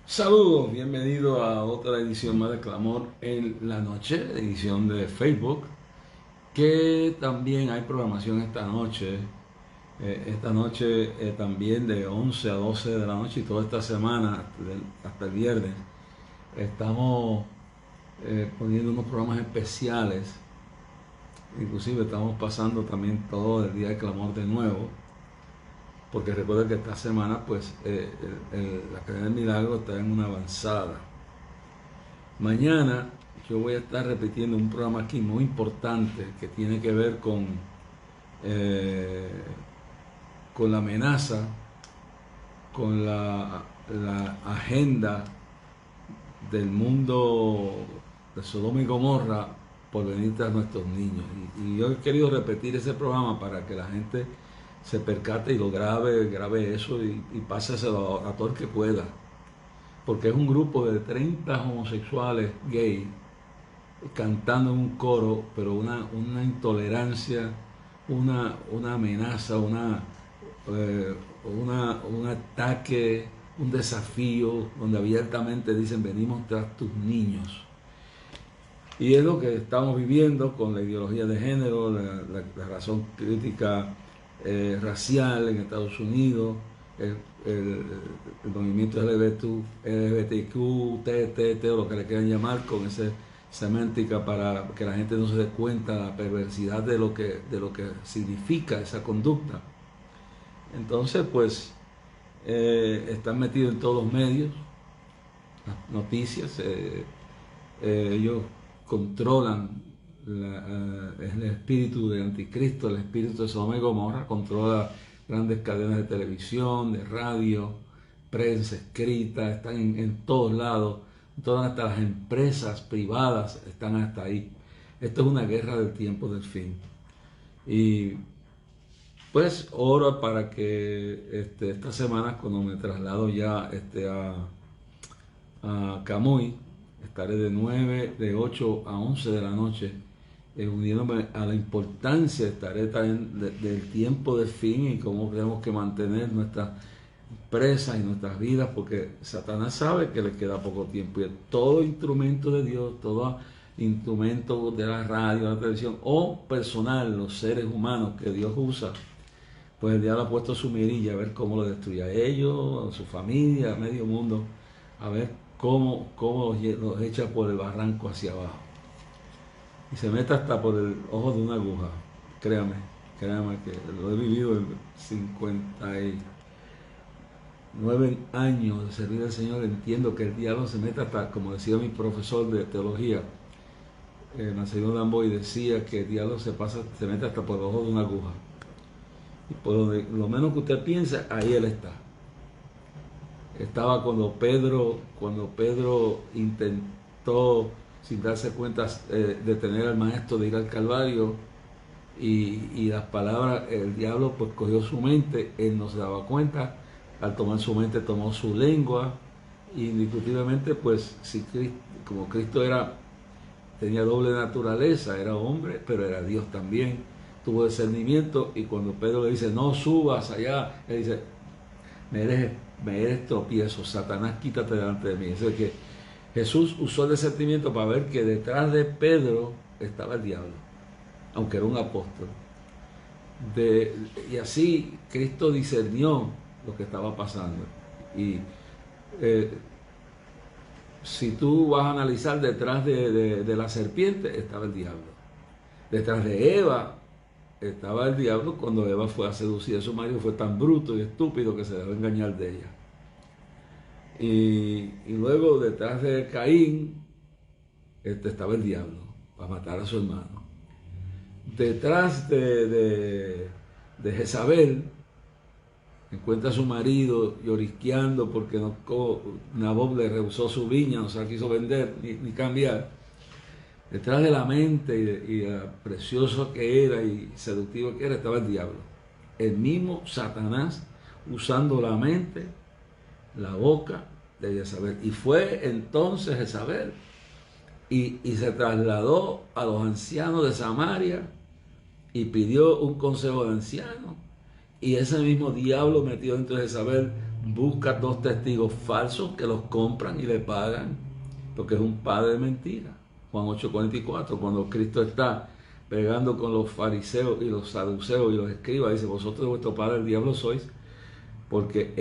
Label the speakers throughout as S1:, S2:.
S1: Saludos, bienvenido a otra edición más de Clamor en la noche, edición de Facebook, que también hay programación esta noche, también de 11 a 12 de la noche y toda esta semana hasta el viernes estamos poniendo unos programas especiales, inclusive estamos pasando también todo el día de Clamor de nuevo, porque recuerda que esta semana pues la cadena del milagro está en una avanzada. Mañana yo voy a estar repitiendo un programa aquí muy importante que tiene que ver eh, con la amenaza, con la agenda del mundo de Sodoma y Gomorra por venir tras nuestros niños. Y yo he querido repetir ese programa para que la gente se percate y lo grabe eso y páseselo a todo el que pueda. Porque es un grupo de 30 homosexuales gay cantando en un coro, pero una intolerancia, una amenaza, un ataque, un desafío, donde abiertamente dicen venimos tras tus niños. Y es lo que estamos viviendo con la ideología de género, la razón crítica racial en Estados Unidos, el, el, el movimiento LGBTQ, TTT, o lo que le quieran llamar, con esa semántica para que la gente no se dé cuenta de la perversidad de lo que significa esa conducta. Entonces, pues, están metidos en todos los medios, las noticias, ellos controlan el espíritu de Anticristo, el espíritu de Sodoma y Gomorra, controla grandes cadenas de televisión, de radio, prensa escrita, están en todos lados, todas hasta las empresas privadas están hasta ahí. Esto es una guerra del tiempo del fin. Y pues oro para que esta semana, cuando me traslado ya a Camuy, estaré de 8 a 11 de la noche, uniéndome a la importancia, estaré también del tiempo del fin y cómo tenemos que mantener nuestras presas y nuestras vidas, porque Satanás sabe que le queda poco tiempo y todo instrumento de Dios, todo instrumento de la radio, la televisión o personal, los seres humanos que Dios usa, pues el diablo ha puesto su mirilla a ver cómo lo destruye a ellos, a su familia, a medio mundo, a ver cómo los echa por el barranco hacia abajo. Y se mete hasta por el ojo de una aguja. Créame, créame que lo he vivido en 59 años de servir al Señor. Entiendo que el diablo se mete hasta, como decía mi profesor de teología, Marcelino Lamboy, decía que el diablo se mete hasta por el ojo de una aguja. Y por lo menos que usted piensa, ahí él está. Estaba cuando Pedro intentó, sin darse cuenta, detener al maestro de ir al Calvario, y las palabras, el diablo pues cogió su mente, él no se daba cuenta, al tomar su mente tomó su lengua, y indiscutiblemente pues si como Cristo tenía doble naturaleza, era hombre, pero era Dios también, tuvo discernimiento, y cuando Pedro le dice, no subas allá, él dice, me eres tropiezo, Satanás, quítate delante de mí. Es decir, que Jesús usó el discernimiento para ver que detrás de Pedro estaba el diablo, aunque era un apóstol. Y así Cristo discernió lo que estaba pasando. Y eh, si tú vas a analizar, detrás de la serpiente estaba el diablo. Detrás de Eva estaba el diablo cuando Eva fue a seducir a su marido, fue tan bruto y estúpido que se dejó engañar de ella. Y luego detrás de Caín estaba el diablo para matar a su hermano. Detrás de Jezabel encuentra a su marido llorisqueando porque Nabob le rehusó su viña, no se la quiso vender ni cambiar. Detrás de la mente y precioso que era y seductivo que era, estaba el diablo. El mismo Satanás usando la mente, la boca de Jezabel. Y fue entonces Jezabel y se trasladó a los ancianos de Samaria y pidió un consejo de ancianos. Y ese mismo diablo metido dentro de Jezabel busca 2 testigos falsos que los compran y le pagan, porque es un padre de mentira. Juan 8:44, cuando Cristo está pegando con los fariseos y los saduceos y los escribas, dice: vosotros de vuestro padre el diablo sois, porque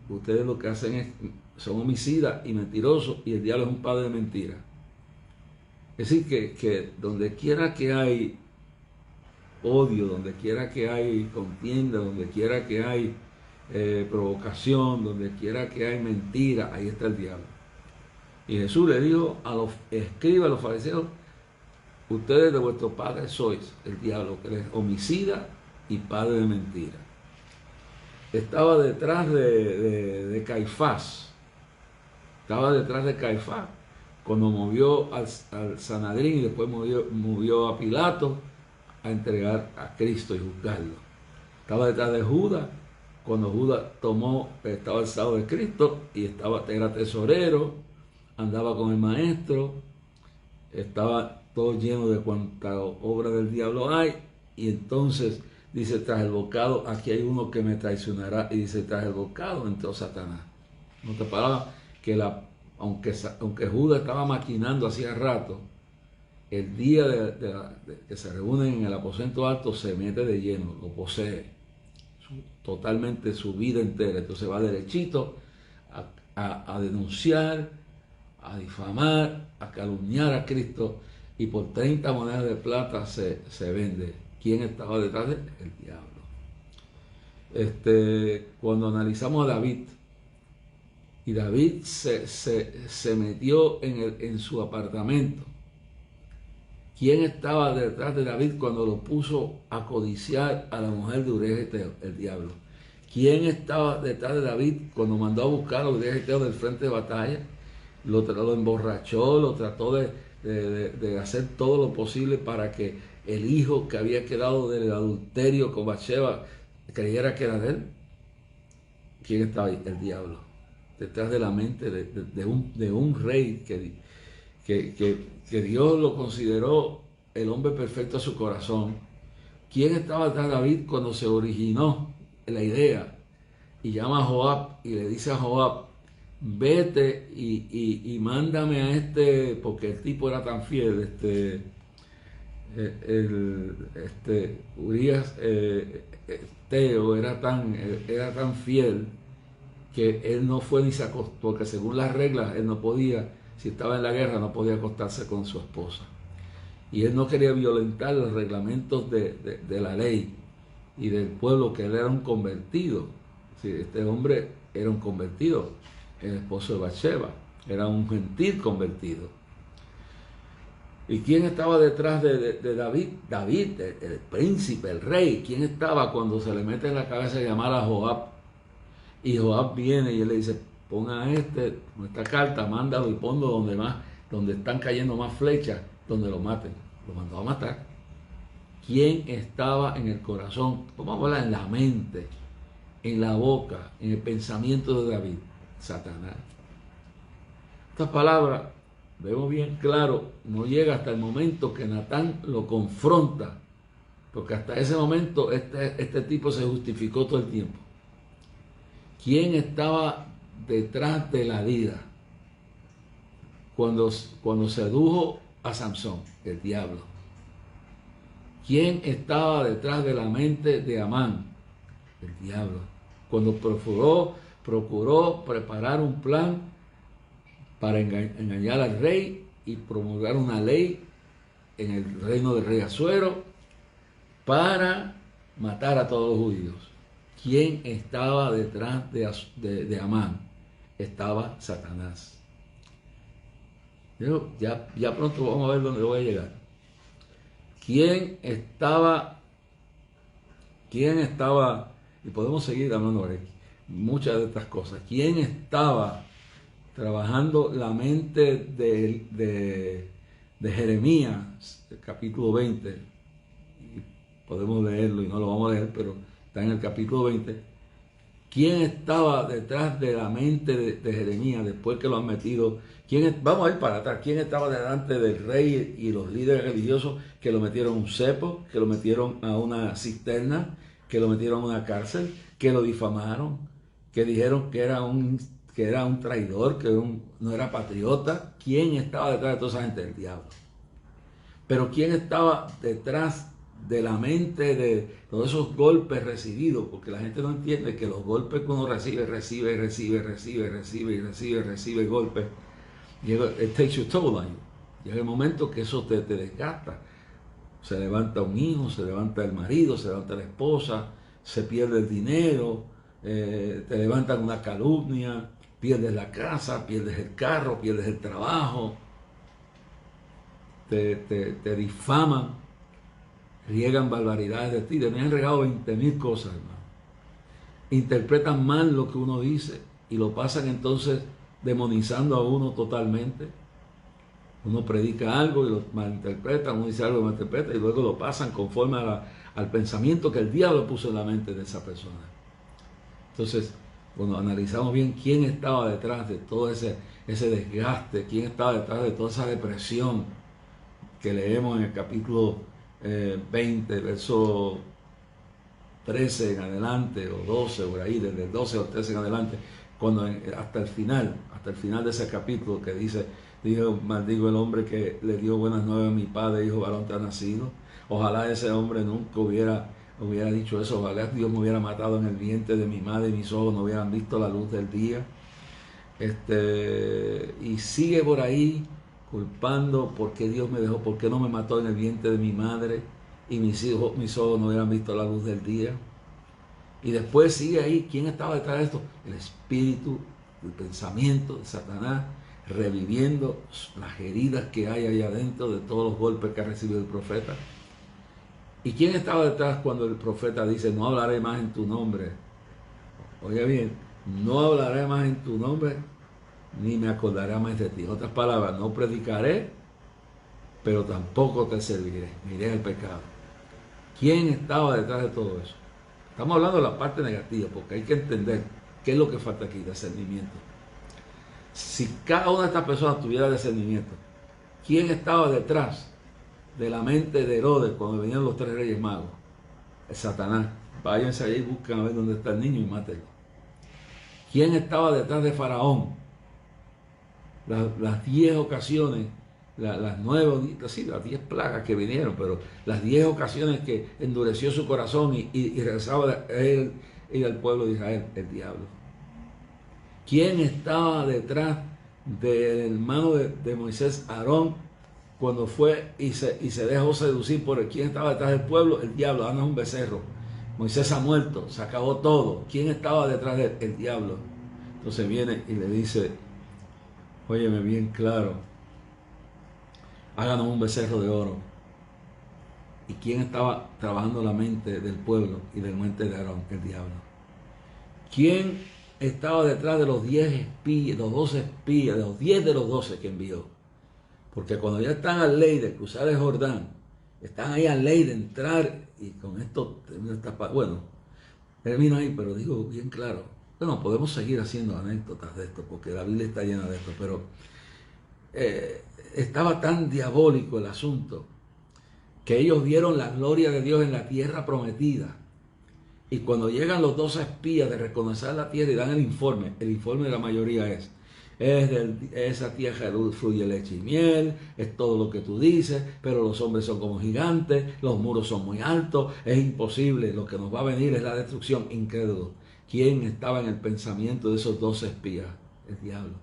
S1: ustedes lo que hacen son homicidas y mentirosos, y el diablo es un padre de mentira. Es decir, que donde quiera que hay odio, donde quiera que hay contienda, donde quiera que hay provocación, donde quiera que hay mentira, ahí está el diablo. Y Jesús le dijo a los escribas, a los fariseos: ustedes de vuestro padre sois el diablo, que es homicida y padre de mentira. Estaba detrás de Caifás. Estaba detrás de Caifás cuando movió al Sanedrín y después movió a Pilato a entregar a Cristo y juzgarlo. Estaba detrás de Judas cuando Judas estaba al lado de Cristo y era tesorero, andaba con el maestro, estaba todo lleno de cuanta obra del diablo hay. Y entonces dice: tras el bocado, aquí hay uno que me traicionará. Y dice: tras el bocado entró Satanás. En otras palabras, que aunque Judas estaba maquinando hacía rato, el día que se reúnen en el aposento alto se mete de lleno, lo posee totalmente, su vida entera. Entonces va derechito a denunciar, a difamar, a calumniar a Cristo, y por 30 monedas de plata se vende. ¿Quién estaba detrás de él? El diablo. Cuando analizamos a David, y David se metió en su apartamento, ¿quién estaba detrás de David cuando lo puso a codiciar a la mujer de Uría Geteo? El diablo. ¿Quién estaba detrás de David cuando mandó a buscar a Uría Geteo del frente de batalla? Lo emborrachó, lo trató de hacer todo lo posible para que el hijo que había quedado del adulterio con Bathsheba creyera que era de él. ¿Quién estaba ahí? El diablo. Detrás de la mente de un rey que Dios lo consideró el hombre perfecto a su corazón. ¿Quién estaba detrás de David cuando se originó la idea? Y llama a Joab y le dice a Joab: vete y mándame a porque el tipo era tan fiel, Urías Geteo era tan fiel que él no fue ni se acostó, porque según las reglas él no podía, si estaba en la guerra, no podía acostarse con su esposa. Y él no quería violentar los reglamentos de la ley y del pueblo, que él era un convertido. Sí, este hombre era un convertido, el esposo de Bathsheba, era un gentil convertido. ¿Y quién estaba detrás de David? David, el príncipe, el rey. ¿Quién estaba cuando se le mete en la cabeza llamar a Joab? Y Joab viene y él le dice: ponga con esta carta, mándalo y ponlo donde están cayendo más flechas, donde lo maten. Lo mandó a matar. ¿Quién estaba en el corazón? Vamos a hablar en la mente, en la boca, en el pensamiento de David: Satanás. Estas palabras, vemos bien claro, no llega hasta el momento que Natán lo confronta, porque hasta ese momento este tipo se justificó todo el tiempo. ¿Quién estaba detrás de la vida cuando sedujo a Samson? El diablo. ¿Quién estaba detrás de la mente de Amán? El diablo. Cuando procuró preparar un plan para engañar al rey y promulgar una ley en el reino del rey Asuero para matar a todos los judíos. ¿Quién estaba detrás de Amán? Estaba Satanás. Ya pronto vamos a ver dónde voy a llegar. ¿Quién estaba? Y podemos seguir hablando de muchas de estas cosas. ¿Quién estaba trabajando la mente de Jeremías, el capítulo 20? Y podemos leerlo y no lo vamos a leer, pero está en el capítulo 20. ¿Quién estaba detrás de la mente de Jeremías después que lo han metido? Vamos a ir para atrás. ¿Quién estaba delante del rey y los líderes religiosos que lo metieron a un cepo, que lo metieron a una cisterna, que lo metieron a una cárcel, que lo difamaron, que dijeron que era un traidor, que no era patriota. ¿Quién estaba detrás de toda esa gente? El diablo. Pero ¿quién estaba detrás de la mente de todos esos golpes recibidos? Porque la gente no entiende que los golpes que uno recibe golpes. It takes your toll on you. Llega el momento que eso te desgasta. Se levanta un hijo, se levanta el marido, se levanta la esposa, se pierde el dinero, te levantan una calumnia, pierdes la casa, pierdes el carro, pierdes el trabajo, te difaman, riegan barbaridades de ti. Me han regado 20,000 cosas, hermano. Interpretan mal lo que uno dice y lo pasan entonces demonizando a uno totalmente. Uno predica algo y lo malinterpreta, uno dice algo y lo malinterpreta, y luego lo pasan conforme al pensamiento que el diablo puso en la mente de esa persona. Entonces, cuando analizamos bien quién estaba detrás de todo ese desgaste, quién estaba detrás de toda esa depresión que leemos en el capítulo 20, verso 13 en adelante, o 12, por ahí, desde el 12 al 13 en adelante, hasta el final de ese capítulo, que dice: maldigo el hombre que le dio buenas nuevas a mi padre, hijo varón te ha nacido. Ojalá ese hombre nunca hubiera dicho eso. Ojalá Dios me hubiera matado en el vientre de mi madre y mis ojos no hubieran visto la luz del día. Y sigue por ahí culpando: ¿por qué Dios me dejó? ¿Por qué no me mató en el vientre de mi madre y mis ojos no hubieran visto la luz del día? Y después sigue ahí. ¿Quién estaba detrás de esto? El espíritu, el pensamiento de Satanás, reviviendo las heridas que hay ahí adentro de todos los golpes que ha recibido el profeta. ¿Y quién estaba detrás cuando el profeta dice: no hablaré más en tu nombre? Oye bien, no hablaré más en tu nombre, ni me acordaré más de ti. En otras palabras, no predicaré, pero tampoco te serviré. Miré el pecado. ¿Quién estaba detrás de todo eso? Estamos hablando de la parte negativa, porque hay que entender qué es lo que falta aquí: discernimiento. Si cada una de estas personas tuviera discernimiento, ¿quién estaba detrás de la mente de Herodes cuando venían los 3 reyes magos? El Satanás. Váyanse allí y busquen a ver dónde está el niño y mátenlo. ¿Quién estaba detrás de Faraón? Las 10 ocasiones, las 10 plagas que vinieron, pero las 10 ocasiones que endureció su corazón y regresaba a él y al pueblo de Israel: el diablo. ¿Quién estaba detrás del hermano de Moisés, Aarón, cuando fue y se dejó seducir por él? ¿Quién estaba detrás del pueblo? El diablo. Ahora no es un becerro. Moisés ha muerto, se acabó todo. ¿Quién estaba detrás de él? El diablo. Entonces viene y le dice: óyeme bien claro, háganos un becerro de oro. ¿Y quién estaba trabajando la mente del pueblo y del mente de Aarón? El diablo. ¿Quién estaba detrás de los 10 espías, los 12 espías, de los 10 de los 12 que envió? Porque cuando ya están a ley de cruzar el Jordán, están ahí a ley de entrar, y con esto bueno, termino ahí, pero digo bien claro. Bueno, podemos seguir haciendo anécdotas de esto, porque la Biblia está llena de esto, pero estaba tan diabólico el asunto que ellos vieron la gloria de Dios en la tierra prometida. Y cuando llegan los 12 espías de reconocer la tierra y dan el informe de la mayoría es esa tierra fluye leche y miel, es todo lo que tú dices, pero los hombres son como gigantes, los muros son muy altos, es imposible, lo que nos va a venir es la destrucción. Incrédulo. ¿Quién estaba en el pensamiento de esos 12 espías? El diablo.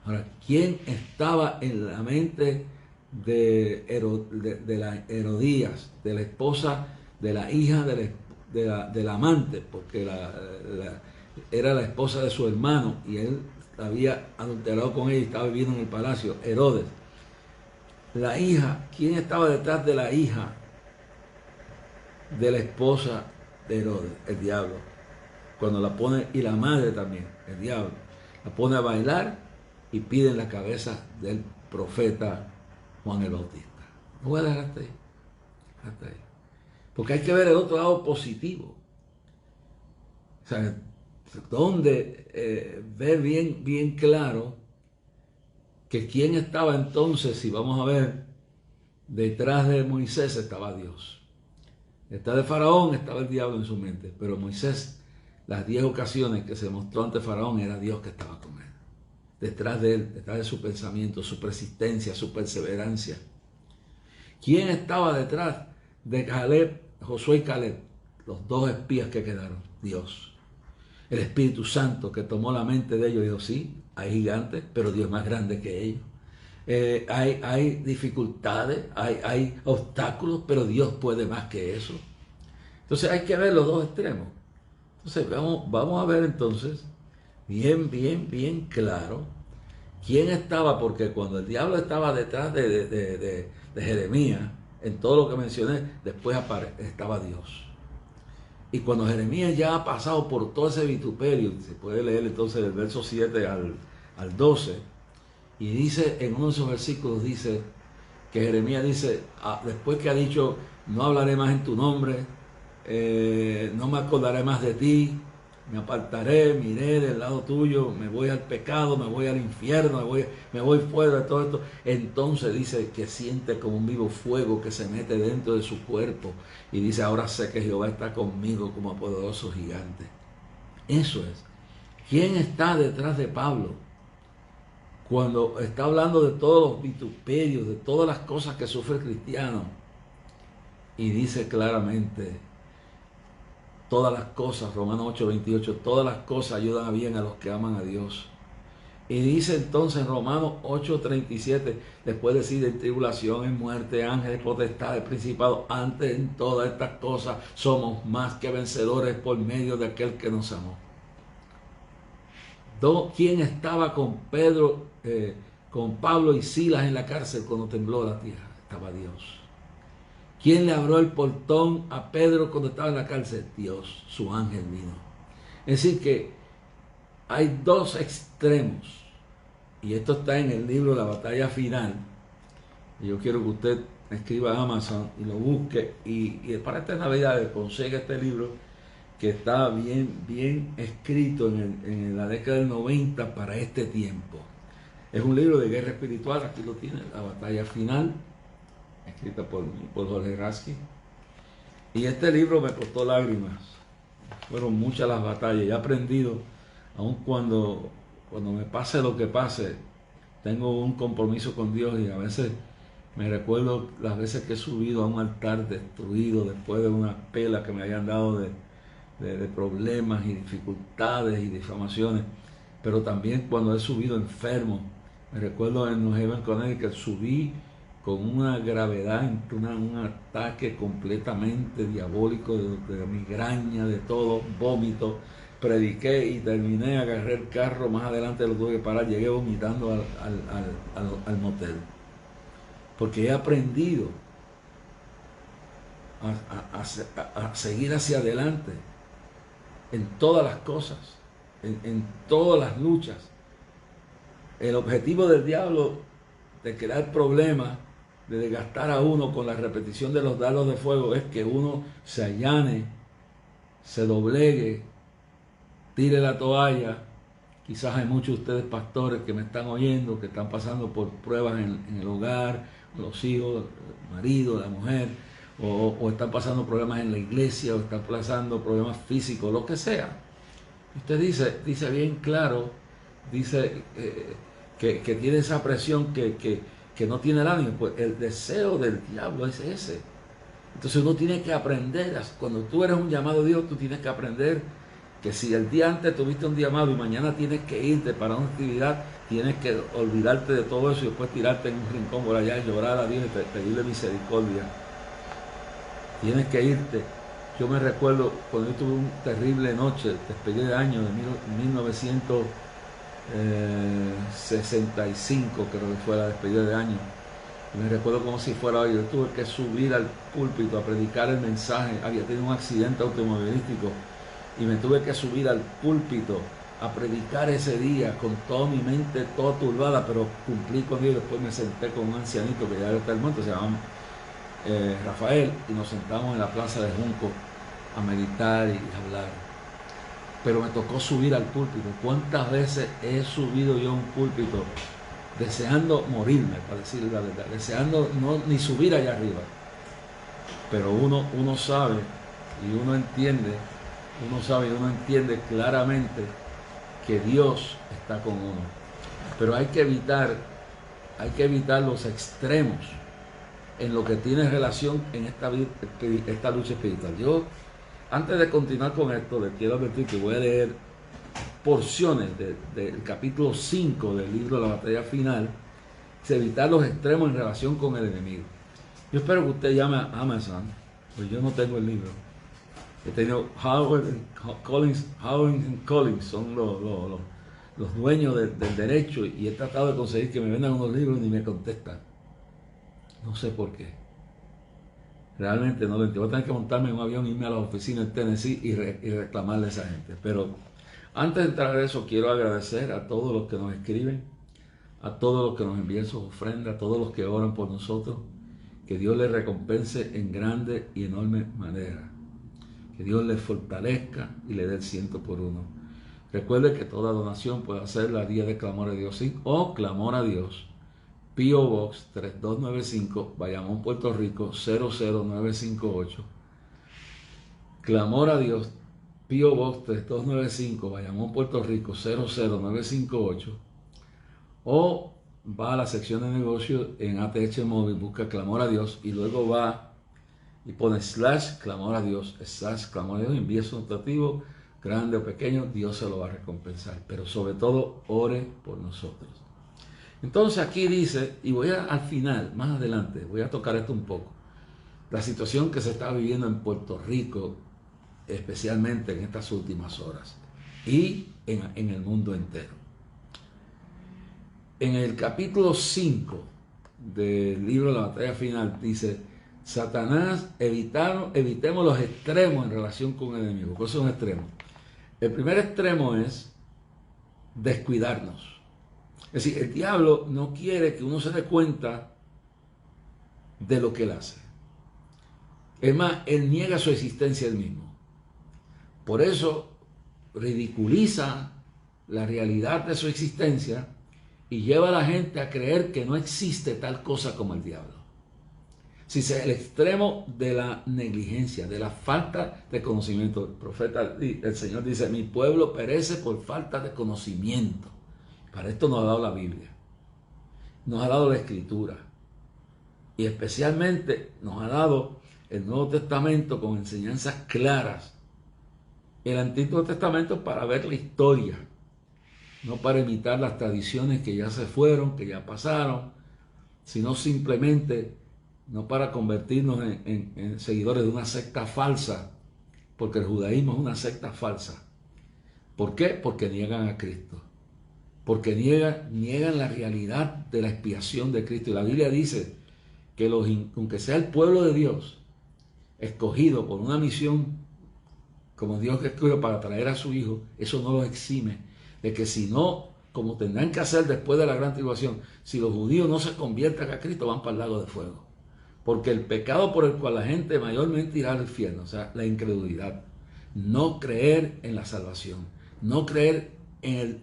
S1: Ahora, ¿quién estaba en la mente de la Herodías, de la esposa, de la hija del amante? Porque era la esposa de su hermano y él había adulterado con ella y estaba viviendo en el palacio. Herodes. La hija, ¿quién estaba detrás de la hija de la esposa de Herodes? El diablo. Cuando la pone, y la madre también, el diablo, la pone a bailar y piden la cabeza del profeta Juan el Bautista. No voy a dejar hasta ahí. Hasta ahí. Porque hay que ver el otro lado positivo. O sea, donde ver bien claro que quién estaba entonces, si vamos a ver, detrás de Moisés estaba Dios. Detrás de Faraón estaba el diablo en su mente, pero Moisés las 10 ocasiones que se mostró ante Faraón, era Dios que estaba con él. Detrás de él, detrás de su pensamiento, su persistencia, su perseverancia. ¿Quién estaba detrás de Caleb, Josué y Caleb? Los dos espías que quedaron, Dios. El Espíritu Santo que tomó la mente de ellos y dijo, sí, hay gigantes, pero Dios es más grande que ellos. Hay dificultades, hay obstáculos, pero Dios puede más que eso. Entonces hay que ver los dos extremos. Entonces vamos a ver entonces bien claro quién estaba, porque cuando el diablo estaba detrás de Jeremías, en todo lo que mencioné, después estaba Dios. Y cuando Jeremías ya ha pasado por todo ese vituperio, se puede leer entonces del verso 7 al 12, y dice, en uno de esos versículos dice, que Jeremías dice, después que ha dicho, no hablaré más en tu nombre, no me acordaré más de ti, me apartaré, miré del lado tuyo, me voy al pecado, me voy al infierno, me voy fuera de todo esto. Entonces dice que siente como un vivo fuego que se mete dentro de su cuerpo y dice, ahora sé que Jehová está conmigo como poderoso gigante. Eso es. ¿Quién está detrás de Pablo? Cuando está hablando de todos los vituperios, de todas las cosas que sufre el cristiano, y dice claramente, todas las cosas, Romanos 8:28, todas las cosas ayudan a bien a los que aman a Dios. Y dice entonces en Romanos 8:37, después de decir en tribulación, en muerte, ángeles, potestades, principados, antes en todas estas cosas somos más que vencedores por medio de aquel que nos amó. ¿Quién estaba con Pedro, con Pablo y Silas en la cárcel cuando tembló la tierra? Estaba Dios. ¿Quién le abrió el portón a Pedro cuando estaba en la cárcel? Dios, su ángel vino. Es decir que hay dos extremos, y esto está en el libro La Batalla Final. Y yo quiero que usted escriba a Amazon y lo busque, y para esta Navidad consiga este libro que está bien escrito en la década del 90 para este tiempo. Es un libro de guerra espiritual, aquí lo tiene, La Batalla Final, escrita por Jorge Rasky. Y este libro me costó lágrimas. Fueron muchas las batallas. Y he aprendido, aun cuando me pase lo que pase, tengo un compromiso con Dios, y a veces me recuerdo las veces que he subido a un altar destruido después de una pela que me hayan dado de problemas y dificultades y difamaciones, pero también cuando he subido enfermo. Me recuerdo en New Haven, Connecticut, subí con una gravedad, un ataque completamente diabólico de migraña, de todo, vómito. Prediqué y terminé, agarré el carro, más adelante lo tuve que parar, llegué vomitando al motel. Porque he aprendido a seguir hacia adelante en todas las cosas, en todas las luchas. El objetivo del diablo de crear problemas, de desgastar a uno con la repetición de los dardos de fuego, es que uno se allane, se doblegue, tire la toalla. Quizás hay muchos de ustedes pastores que me están oyendo, que están pasando por pruebas en el hogar, los hijos, el marido, la mujer, o están pasando problemas en la iglesia, o están pasando problemas físicos, lo que sea. Usted dice bien claro, dice que tiene esa presión que no tiene el ánimo. Pues el deseo del diablo es ese. Entonces uno tiene que aprender, cuando tú eres un llamado de Dios, tú tienes que aprender que si el día antes tuviste un llamado y mañana tienes que irte para una actividad, tienes que olvidarte de todo eso y después tirarte en un rincón por allá y llorar a Dios y pedirle misericordia. Tienes que irte. Yo me recuerdo cuando yo tuve una terrible noche, despedida de año de 1965, creo que fue la despedida de año. Y me recuerdo como si fuera hoy. Yo tuve que subir al púlpito a predicar el mensaje. Había tenido un accidente automovilístico y me tuve que subir al púlpito a predicar ese día con toda mi mente toda turbada, pero cumplí con Dios. Después me senté con un ancianito que ya está muerto, se llama Rafael, y nos sentamos en la plaza de Junco a meditar y hablar. Pero me tocó subir al púlpito. ¿Cuántas veces he subido yo a un púlpito deseando morirme, para decirle la verdad, deseando ni subir allá arriba? Pero uno sabe y uno entiende uno sabe y uno entiende claramente que Dios está con uno. Pero hay que evitar los extremos en lo que tiene relación en esta lucha espiritual. Yo, antes de continuar con esto, les quiero advertir que voy a leer porciones del capítulo 5 del libro de la batalla final, es evitar los extremos en relación con el enemigo. Yo espero que usted llame a Amazon, pues yo no tengo el libro. He tenido Howard Collins, son los dueños del derecho, y he tratado de conseguir que me vendan unos libros y ni me contestan. No sé por qué. Realmente no lo entiendo. Voy a tener que montarme en un avión, irme a la oficina en Tennessee y reclamarle a esa gente. Pero antes de entrar a eso, quiero agradecer a todos los que nos escriben, a todos los que nos envían sus ofrendas, a todos los que oran por nosotros. Que Dios les recompense en grande y enorme manera. Que Dios les fortalezca y le dé el 100 por uno. Recuerde que toda donación puede hacerla a Día de Clamor a Dios o Clamor a Dios, P.O. Box 3295, Bayamón, Puerto Rico 00958. Clamor a Dios, P.O. Box 3295, Bayamón, Puerto Rico 00958. O va a la sección de negocios en ATH Móvil, busca Clamor a Dios y luego va y pone /Clamor a Dios, /Clamor a Dios, envíe su notativo, grande o pequeño, Dios se lo va a recompensar. Pero sobre todo, ore por nosotros. Entonces aquí dice, y al final, más adelante, voy a tocar esto un poco, la situación que se está viviendo en Puerto Rico, especialmente en estas últimas horas, y en el mundo entero. En el capítulo 5 del libro de la batalla final dice, Satanás, evitemos los extremos en relación con el enemigo. ¿Cuáles son los extremos? El primer extremo es descuidarnos. Es decir, el diablo no quiere que uno se dé cuenta de lo que él hace. Es más, él niega su existencia él mismo. Por eso ridiculiza la realidad de su existencia y lleva a la gente a creer que no existe tal cosa como el diablo. Si es el extremo de la negligencia, de la falta de conocimiento. El Señor dice, mi pueblo perece por falta de conocimiento. Para esto nos ha dado la Biblia, nos ha dado la Escritura y especialmente nos ha dado el Nuevo Testamento con enseñanzas claras. El Antiguo Testamento para ver la historia, no para imitar las tradiciones que ya se fueron, que ya pasaron, sino simplemente no para convertirnos en seguidores de una secta falsa, porque el judaísmo es una secta falsa. ¿Por qué? Porque niegan a Cristo. Porque niegan la realidad de la expiación de Cristo. Y la Biblia dice que aunque sea el pueblo de Dios, escogido por una misión, como Dios escogió para traer a su Hijo, eso no los exime de que si no, como tendrán que hacer después de la gran tribulación, si los judíos no se convierten a Cristo, van para el lago de fuego. Porque el pecado por el cual la gente mayormente irá al infierno, o sea, la incredulidad, no creer en la salvación, no creer en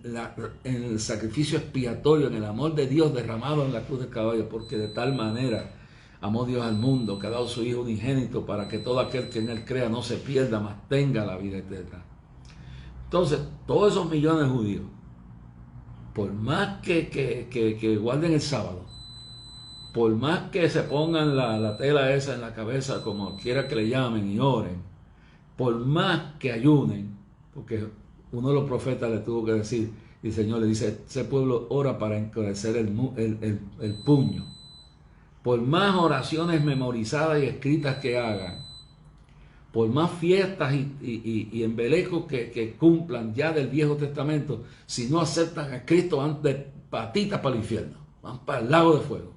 S1: el sacrificio expiatorio, en el amor de Dios derramado en la cruz del Calvario, porque de tal manera amó Dios al mundo, que ha dado su Hijo unigénito para que todo aquel que en Él crea no se pierda, mas tenga la vida eterna. Entonces, todos esos millones de judíos, por más que guarden el sábado, por más que se pongan la tela esa en la cabeza, como quiera que le llamen, y oren, por más que ayunen, porque uno de los profetas le tuvo que decir, y el Señor le dice, ese pueblo ora para encarecer el puño. Por más oraciones memorizadas y escritas que hagan, por más fiestas y embelejos que cumplan ya del Viejo Testamento, si no aceptan a Cristo, van de patitas para el infierno, van para el lago de fuego.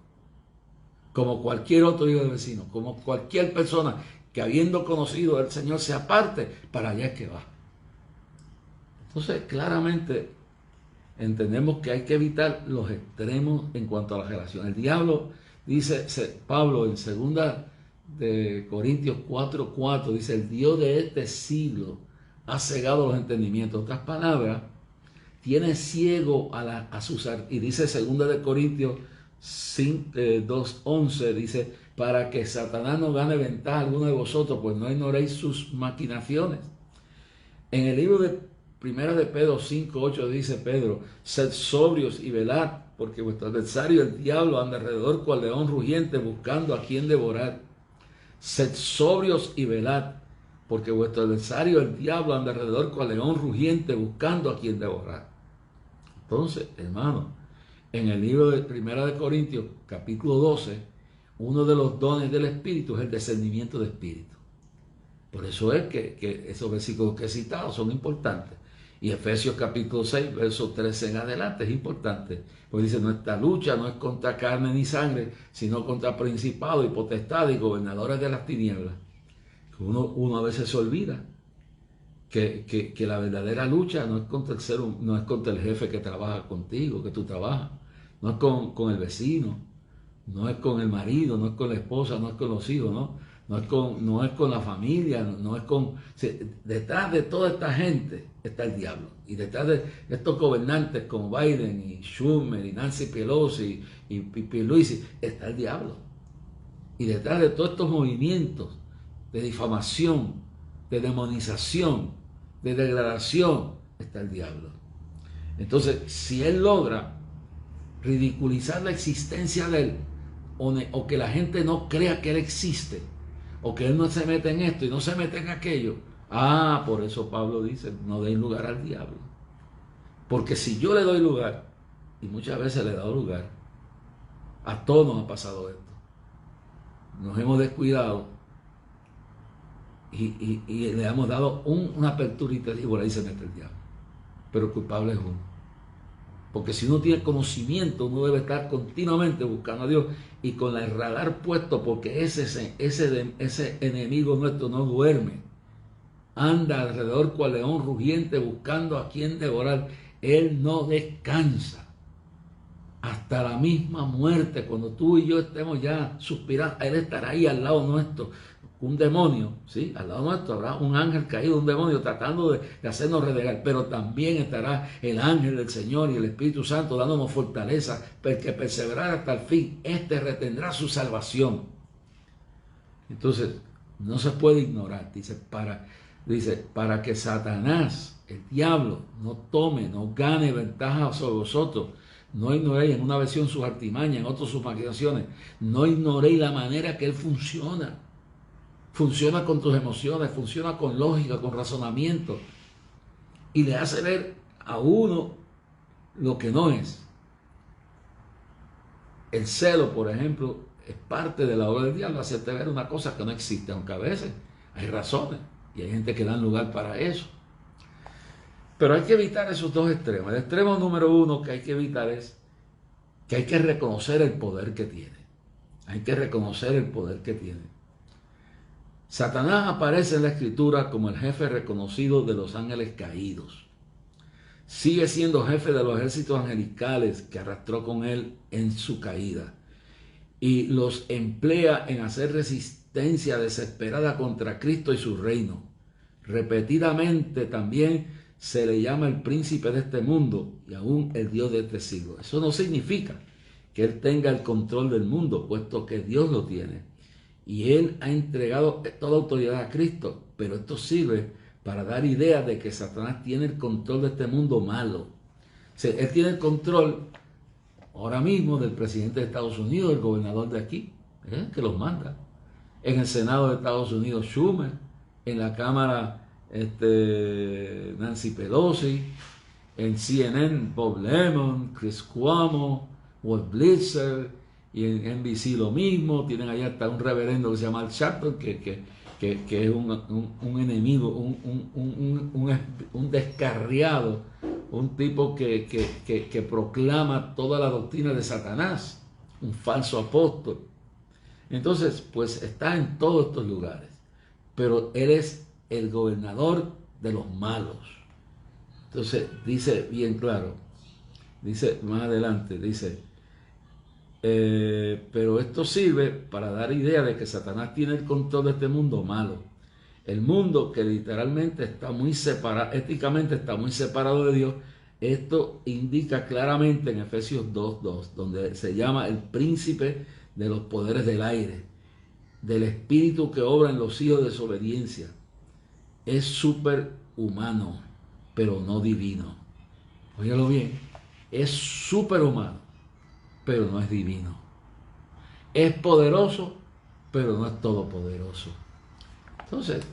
S1: Como cualquier otro hijo de vecino, como cualquier persona que habiendo conocido al Señor se aparte, para allá es que va. Entonces, claramente entendemos que hay que evitar los extremos en cuanto a la relación. El diablo, dice Pablo en 2 de Corintios 4:4, dice, el Dios de este siglo ha cegado los entendimientos. En otras palabras, tiene ciego y dice 2 de Corintios 2:11, dice, para que Satanás no gane ventaja alguna de vosotros, pues no ignoréis sus maquinaciones. En el libro de Primera de Pedro 5:8 dice Pedro: sed sobrios y velad, porque vuestro adversario el diablo anda alrededor cual león rugiente buscando a quien devorar. Sed sobrios y velad, porque vuestro adversario el diablo anda alrededor cual león rugiente buscando a quien devorar. Entonces, hermano, en el libro de Primera de Corintios, capítulo 12, uno de los dones del Espíritu es el discernimiento de espíritu. Por eso es que esos versículos que he citado son importantes. Y Efesios capítulo 6, verso 13 en adelante es importante. Porque dice: nuestra lucha no es contra carne ni sangre, sino contra principados y potestades y gobernadores de las tinieblas. Uno a veces se olvida que la verdadera lucha no es contra no es contra el jefe que trabaja contigo, que tú trabajas. No es con el vecino, no es con el marido, no es con la esposa, no es con los hijos, ¿no? No es con la familia, no es con... Detrás de toda esta gente está el diablo. Y detrás de estos gobernantes como Biden y Schumer y Nancy Pelosi y Pierluisi está el diablo. Y detrás de todos estos movimientos de difamación, de demonización, de degradación, está el diablo. Entonces, si él logra ridiculizar la existencia de él, o que la gente no crea que él existe, o que él no se mete en esto y no se mete en aquello, por eso Pablo dice: no deis lugar al diablo. Porque si yo le doy lugar, y muchas veces le he dado lugar, a todos nos ha pasado esto, nos hemos descuidado y le hemos dado una aperturita y por ahí se mete el diablo. Pero el culpable es uno. Porque si uno tiene conocimiento, uno debe estar continuamente buscando a Dios y con el radar puesto, porque ese enemigo nuestro no duerme. Anda alrededor cual león rugiente buscando a quien devorar. Él no descansa hasta la misma muerte. Cuando tú y yo estemos ya suspirando, Él estará ahí al lado nuestro. Un demonio, ¿sí? Al lado nuestro habrá un ángel caído, un demonio tratando de hacernos renegar, pero también estará el ángel del Señor y el Espíritu Santo dándonos fortaleza, porque perseverar hasta el fin, retendrá su salvación. Entonces, no se puede ignorar, dice, para que Satanás, el diablo, no gane ventaja sobre vosotros. No ignoréis, en una versión sus artimañas, en otra sus maquinaciones. No ignoréis la manera que él funciona. Funciona con tus emociones, funciona con lógica, con razonamiento. Y le hace ver a uno lo que no es. El celo, por ejemplo, es parte de la obra del diablo, hacerte ver una cosa que no existe, aunque a veces hay razones y hay gente que da lugar para eso. Pero hay que evitar esos dos extremos. El extremo número uno que hay que evitar es que hay que reconocer el poder que tiene. Hay que reconocer el poder que tiene. Satanás aparece en la Escritura como el jefe reconocido de los ángeles caídos. Sigue siendo jefe de los ejércitos angelicales que arrastró con él en su caída. Y los emplea en hacer resistencia desesperada contra Cristo y su reino. Repetidamente también se le llama el príncipe de este mundo y aún el Dios de este siglo. Eso no significa que él tenga el control del mundo, puesto que Dios lo tiene. Y él ha entregado toda autoridad a Cristo, pero esto sirve para dar idea de que Satanás tiene el control de este mundo malo. O sea, él tiene el control ahora mismo del presidente de Estados Unidos, del gobernador de aquí, que los manda. En el Senado de Estados Unidos, Schumer. En la Cámara, Nancy Pelosi. En CNN, Bob Lemon, Chris Cuomo, Walt Blitzer. Y en NBC lo mismo. Tienen allá hasta un reverendo que se llama Al Sharpton, que es un enemigo, un descarriado, un tipo que proclama toda la doctrina de Satanás, un falso apóstol. Entonces, pues está en todos estos lugares, pero él es el gobernador de los malos. Entonces, dice bien claro, dice más adelante, dice... pero esto sirve para dar idea de que Satanás tiene el control de este mundo malo. El mundo que literalmente está muy separado, éticamente está muy separado de Dios. Esto indica claramente en Efesios 2:2, donde se llama el príncipe de los poderes del aire, del espíritu que obra en los hijos de desobediencia. Es súper humano, pero no divino. Óigalo bien, es superhumano, pero no es divino. Es poderoso, pero no es todopoderoso. Entonces,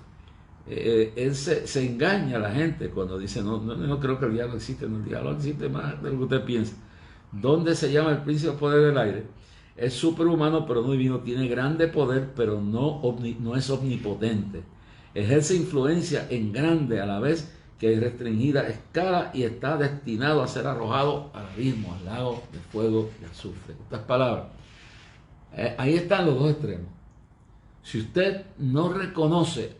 S1: él se engaña a la gente cuando dice, no creo que el diablo existe. No, el diablo existe más de lo que usted piensa. ¿Dónde se llama el príncipe del poder del aire? Es superhumano, pero no divino. Tiene grande poder, pero no es omnipotente. Ejerce influencia en grande a la vez que es restringida escala y está destinado a ser arrojado al abismo, al lago de fuego y azufre. Estas palabras. Ahí están los dos extremos. Si usted no reconoce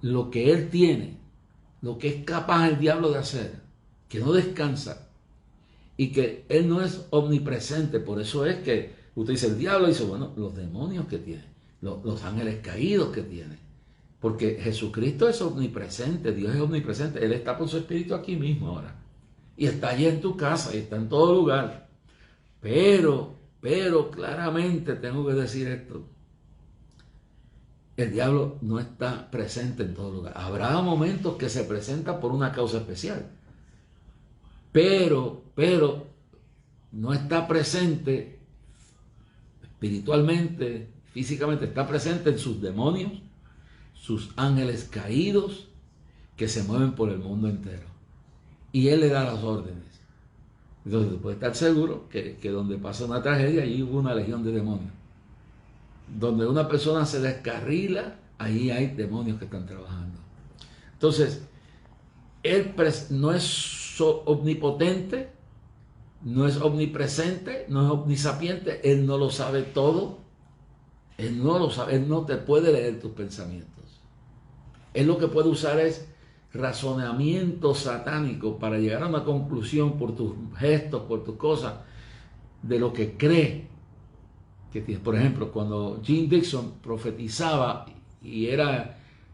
S1: lo que él tiene, lo que es capaz el diablo de hacer, que no descansa y que él no es omnipresente, por eso es que usted dice, el diablo dice, bueno, los demonios que tiene, los ángeles caídos que tiene, porque Jesucristo es omnipresente, Dios es omnipresente, Él está con su espíritu aquí mismo ahora, y está allí en tu casa, y está en todo lugar, pero claramente tengo que decir esto, el diablo no está presente en todo lugar. Habrá momentos que se presenta por una causa especial, pero no está presente espiritualmente, físicamente, está presente en sus demonios, sus ángeles caídos que se mueven por el mundo entero. Y Él le da las órdenes. Entonces tú puedes estar seguro que donde pasa una tragedia, allí hubo una legión de demonios. Donde una persona se descarrila, ahí hay demonios que están trabajando. Entonces, Él no es omnipotente, no es omnipresente, no es omnisapiente, Él no lo sabe todo, Él no lo sabe, Él no te puede leer tus pensamientos. Él lo que puede usar es razonamiento satánico para llegar a una conclusión por tus gestos, por tus cosas, de lo que cree que tienes. Por ejemplo, cuando Jim Dixon profetizaba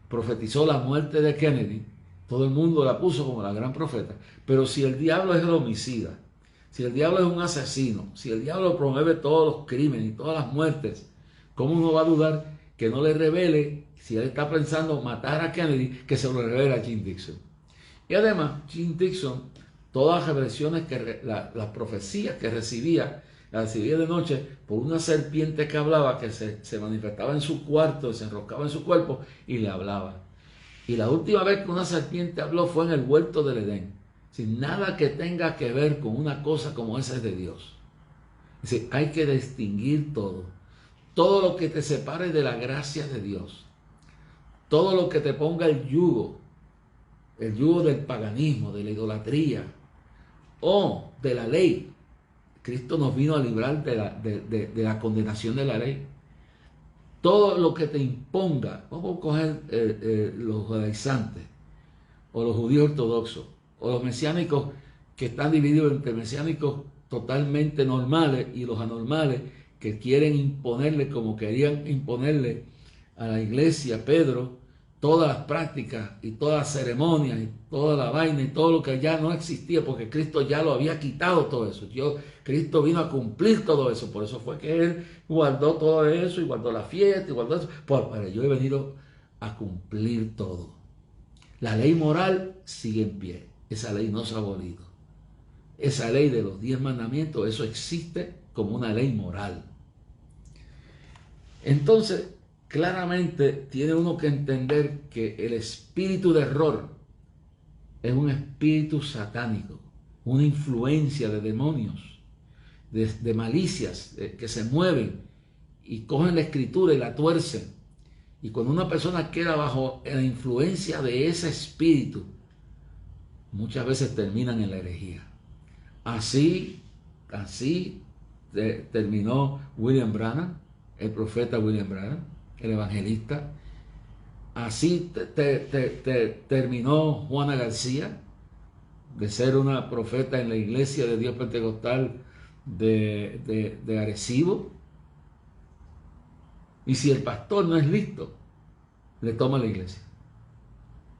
S1: profetizó la muerte de Kennedy, todo el mundo la puso como la gran profeta. Pero si el diablo es el homicida, si el diablo es un asesino, si el diablo promueve todos los crímenes y todas las muertes, ¿cómo uno va a dudar que no le revele, si él está pensando matar a Kennedy, que se lo revele a Jim Dixon? Y además, Jim Dixon, todas las revelaciones, las profecías que recibía, las recibía de noche por una serpiente que hablaba, que se manifestaba en su cuarto, se enroscaba en su cuerpo y le hablaba. Y la última vez que una serpiente habló fue en el huerto del Edén, sin nada que tenga que ver con una cosa como esa es de Dios. Es decir, hay que distinguir todo lo que te separe de la gracia de Dios, todo lo que te ponga el yugo del paganismo, de la idolatría o de la ley. Cristo nos vino a librar de la condenación de la ley. Todo lo que te imponga, vamos a coger los judaizantes, o los judíos ortodoxos, o los mesiánicos, que están divididos entre mesiánicos totalmente normales y los anormales, que quieren imponerle, como querían imponerle a la iglesia, Pedro, todas las prácticas y todas las ceremonias y toda la vaina y todo lo que ya no existía, porque Cristo ya lo había quitado todo eso. Cristo vino a cumplir todo eso, por eso fue que Él guardó todo eso y guardó la fiesta y guardó eso. Pero yo he venido a cumplir todo. La ley moral sigue en pie, esa ley no se ha abolido. Esa ley de los 10 mandamientos, eso existe como una ley moral. Entonces, claramente tiene uno que entender que el espíritu de error es un espíritu satánico, una influencia de demonios, de malicias que se mueven y cogen la escritura y la tuercen. Y cuando una persona queda bajo la influencia de ese espíritu, muchas veces terminan en la herejía. Así terminó William Branham, el profeta William Branham, el evangelista. Así terminó Juana García, de ser una profeta en la iglesia de Dios Pentecostal de Arecibo. Y si el pastor no es listo, le toma la iglesia.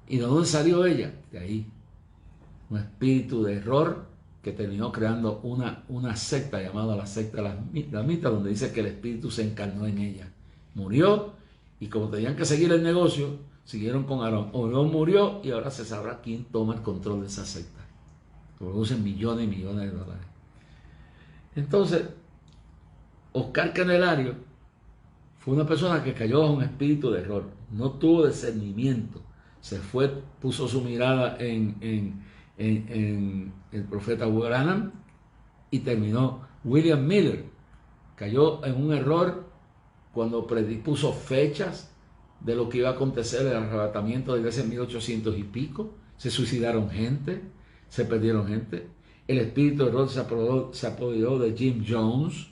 S1: ¿Y de dónde salió ella? De ahí. Un espíritu de error que terminó creando una secta llamada la secta de las mitas, donde dice que el espíritu se encarnó en ella. Murió y como tenían que seguir el negocio, siguieron con Aarón. Aarón murió y ahora se sabrá quién toma el control de esa secta. Producen millones y millones de dólares. Entonces, Oscar Candelario fue una persona que cayó bajo un espíritu de error. No tuvo discernimiento. Se fue, puso su mirada en el profeta Branham y terminó. William Miller cayó en un error cuando puso fechas de lo que iba a acontecer el arrebatamiento de la iglesia en 1800 y pico. Se suicidaron gente, se perdieron gente. El espíritu de error se apoderó de Jim Jones